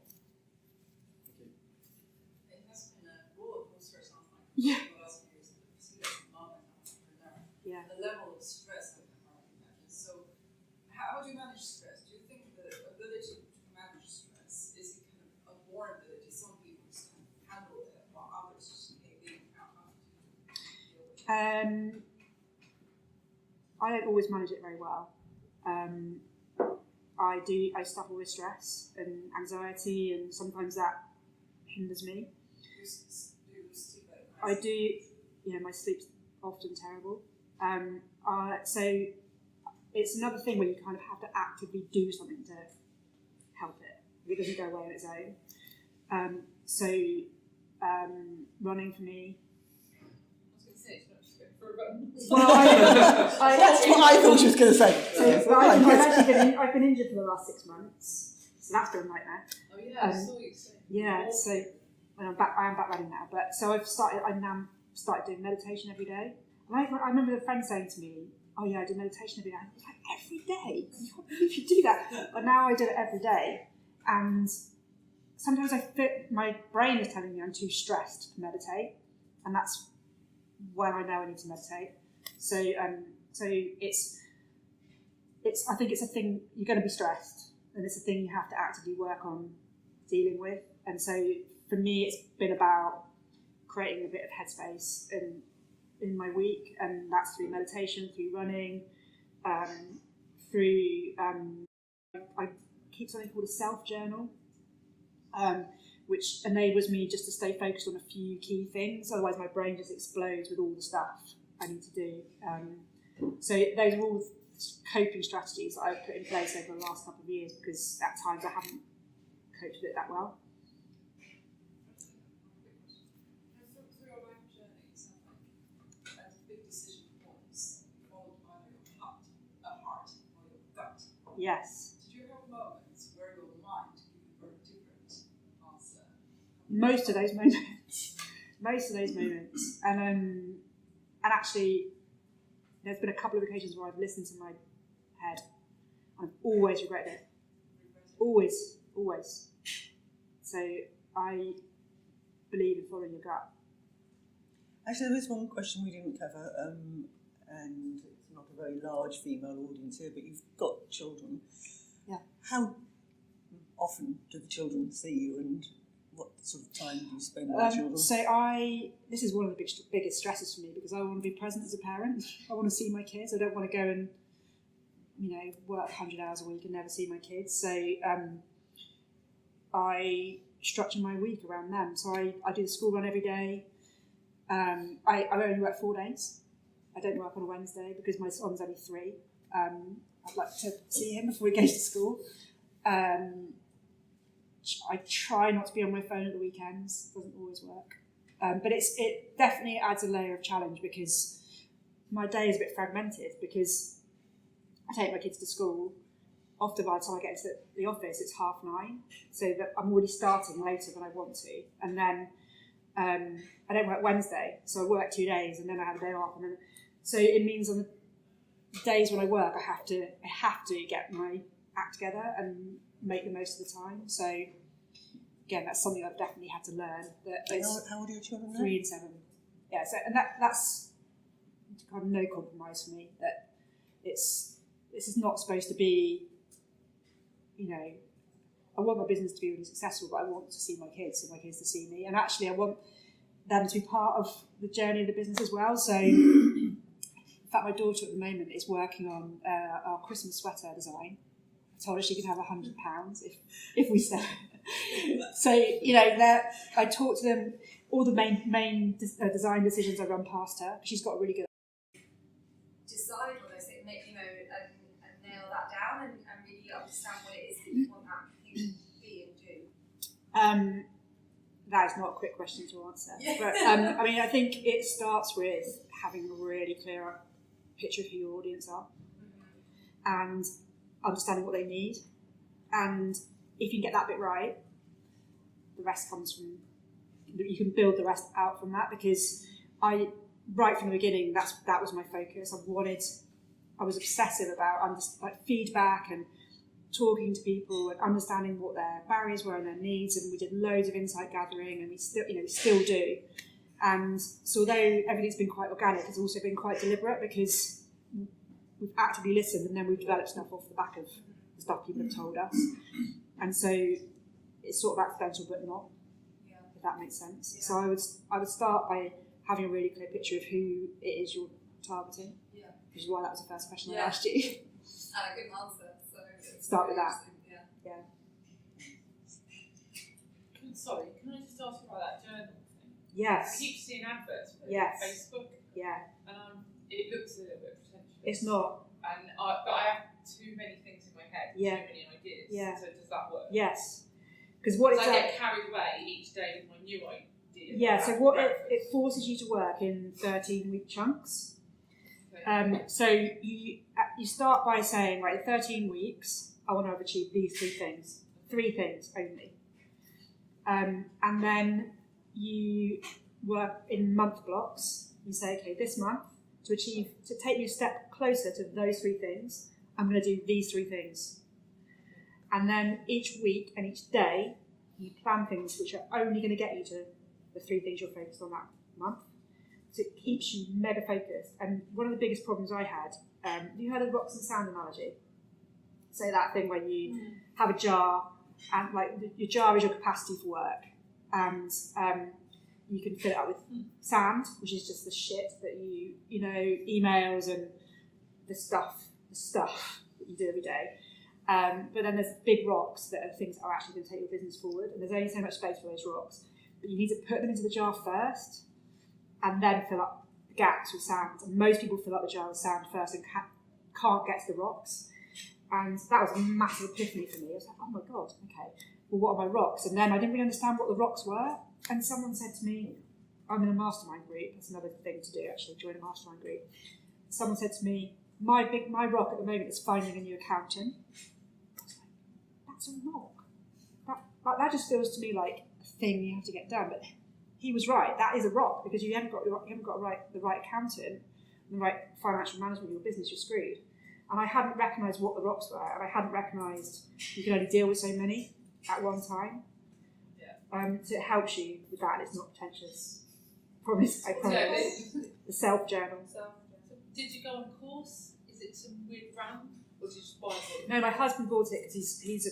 [SPEAKER 6] It has been a roller coaster, sounds like.
[SPEAKER 4] Yeah.
[SPEAKER 6] For the last few years, especially as a mom and entrepreneur.
[SPEAKER 4] Yeah.
[SPEAKER 6] The level of stress I can hardly imagine. So, how do you manage stress? Do you think the ability to manage stress is it kind of a born ability? Some people just kind of handle it, while others just being outcome.
[SPEAKER 4] I don't always manage it very well. I struggle with stress and anxiety, and sometimes that hinders me.
[SPEAKER 6] Do you sleep at
[SPEAKER 4] I
[SPEAKER 6] night?
[SPEAKER 4] do, my sleep's often terrible. So it's another thing where you kind of have to actively do something to help it. It doesn't go away on its own. Running for me.
[SPEAKER 6] I was going to say, it's not just going for a run.
[SPEAKER 4] Well,
[SPEAKER 1] That's what I thought she was going to say.
[SPEAKER 4] So I've been injured for the last 6 months, so that's been a nightmare.
[SPEAKER 6] Oh yeah, I saw you saying.
[SPEAKER 4] Yeah, so I am back running now. But so I've now started doing meditation every day. And I remember a friend saying to me, "Oh yeah, I do meditation every day." I was like, "Every day? I can't believe you do that." But now I do it every day, and sometimes my brain is telling me I'm too stressed to meditate, and that's when I know I need to meditate. So it's I think it's a thing, you're going to be stressed, and it's a thing you have to actively work on dealing with. And so for me, it's been about creating a bit of headspace in my week, and that's through meditation, through running, I keep something called a self journal, which enables me just to stay focused on a few key things. Otherwise, my brain just explodes with all the stuff I need to do. So those are all coping strategies that I've put in place over the last couple of years, because at times I haven't coped with it that well.
[SPEAKER 6] Through your life journey, it sounds like as big decision points, followed by your heart or your gut.
[SPEAKER 4] Yes.
[SPEAKER 6] Did you have moments where your mind gave you a very different answer?
[SPEAKER 4] Most of those moments. And actually, there's been a couple of occasions where I've listened to my head. I've always regretted it. Always. So I believe in following your gut.
[SPEAKER 1] Actually, there is one question we didn't cover, and it's not a very large female audience here, but you've got children.
[SPEAKER 4] Yeah.
[SPEAKER 1] How often do the children see you, and what sort of time do you spend with the children?
[SPEAKER 4] So this is one of the biggest stresses for me, because I want to be present as a parent. I want to see my kids. I don't want to go and work 100 hours a week and never see my kids. So I structure my week around them. So I do the school run every day. I only work 4 days. I don't work on a Wednesday because my son's only 3. I'd like to see him before he goes to school. I try not to be on my phone at the weekends. It doesn't always work. But it definitely adds a layer of challenge, because my day is a bit fragmented, because I take my kids to school. Often by the time I get into the office, it's 9:30, so that I'm already starting later than I want to. And then I don't work Wednesday, so I work 2 days, and then I have a day off. And then, so it means on the days when I work, I have to get my act together and make the most of the time. So again, that's something I've definitely had to learn. That
[SPEAKER 1] How old are your children now?
[SPEAKER 4] 3 and 7. yeah. So and that's kind of no compromise for me. That this is not supposed to be, you know, I want my business to be really successful, but I want to see my kids and my kids to see me. And actually, I want them to be part of the journey of the business as well. So, in fact, my daughter at the moment is working on our Christmas sweater design. I told her she could have £100 if we sell it. So, you know, I talk to them, all the main design decisions I run past her. She's got a really good
[SPEAKER 6] decide on those things, you know, and nail that down and really understand what it is that you want that thing to be and do.
[SPEAKER 4] That is not a quick question to answer.
[SPEAKER 6] Yeah.
[SPEAKER 4] But I mean, I think it starts with having a really clear picture of who your audience are and understanding what they need. And if you get that bit right, the rest comes from, you can build the rest out from that, because right from the beginning, that was my focus. I was obsessive about feedback and talking to people and understanding what their barriers were and their needs, and we did loads of insight gathering, and we still do. And so although everything's been quite organic, it's also been quite deliberate, because we've actively listened and then we've developed stuff off the back of the stuff people have told us. And so it's sort of accidental but not, if that makes sense. Yeah. So I would start by having a really clear picture of who it is you're targeting, which is why that was the first question I asked you.
[SPEAKER 6] And a good answer.
[SPEAKER 4] Start with that. Yeah.
[SPEAKER 7] Sorry, can I just ask you about that journal thing?
[SPEAKER 4] Yes.
[SPEAKER 7] I keep seeing adverts for Facebook.
[SPEAKER 4] Yeah.
[SPEAKER 7] And it looks a little bit pretentious.
[SPEAKER 4] It's not.
[SPEAKER 7] But I have too many things in my head, too many ideas.
[SPEAKER 4] Yeah.
[SPEAKER 7] So does that work?
[SPEAKER 4] Yes. Because what
[SPEAKER 7] I get carried away each day with my new idea.
[SPEAKER 4] Yeah. So what it forces you to work in 13-week chunks. So you start by saying, right, 13 weeks, I want to have achieved these 3 things. 3 things only. And then you work in month blocks. You say, okay, this month, to take me a step closer to those 3 things, I'm going to do these 3 things. And then each week and each day, you plan things which are only going to get you to the 3 things you're focused on that month. So it keeps you mega focused. And one of the biggest problems I had, have you heard of the rocks and sand analogy? So that thing where you have a jar, and like your jar is your capacity for work, and you can fill it up with sand, which is just the shit that you know, emails and the stuff that you do every day. But then there's big rocks that are things that are actually going to take your business forward, and there's only so much space for those rocks. But you need to put them into the jar first, and then fill up the gaps with sand. And most people fill up the jar with sand first and can't get to the rocks. And that was a massive epiphany for me. I was like, oh my God, okay, well, what are my rocks? And then I didn't really understand what the rocks were. And someone said to me, I'm in a mastermind group. That's another thing to do, actually, join a mastermind group. Someone said to me, my rock at the moment is finding a new accountant. I was like, that's a rock. That just feels to me like a thing you have to get done. But he was right. That is a rock, because you haven't got the right accountant and the right financial management of your business, you're screwed. And I hadn't recognised what the rocks were, and I hadn't recognised you can only deal with so many at one time. Yeah. So it helps you with that, and it's not pretentious. I promise. The self-journal.
[SPEAKER 7] So did you go on a course? Is it some weird brand? Or did you just buy it?
[SPEAKER 4] No, my husband bought it because he's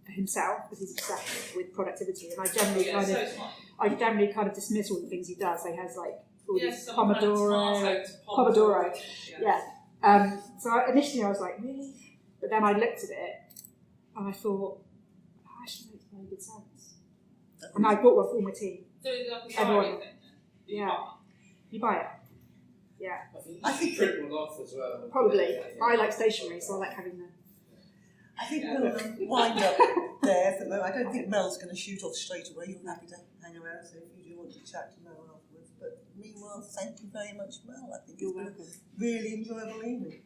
[SPEAKER 4] himself, because he's obsessed with productivity, and I generally kind of dismiss all the things he does. So he has like all these Pomodoro. Yeah. So initially I was like, really? But then I looked at it and I thought, actually makes very good sense. And I bought one for all my team.
[SPEAKER 7] So is it like a diary thing?
[SPEAKER 4] Yeah. You buy it. Yeah.
[SPEAKER 5] I think print one off as well.
[SPEAKER 4] Probably. I like stationery, so I like having the...
[SPEAKER 1] I think we'll wind up there for the moment. I don't think Mel's going to shoot off straight away. You're happy to hang around, so if you do want to chat to Mel afterwards. But meanwhile, thank you very much, Mel. I think it's been a really enjoyable evening.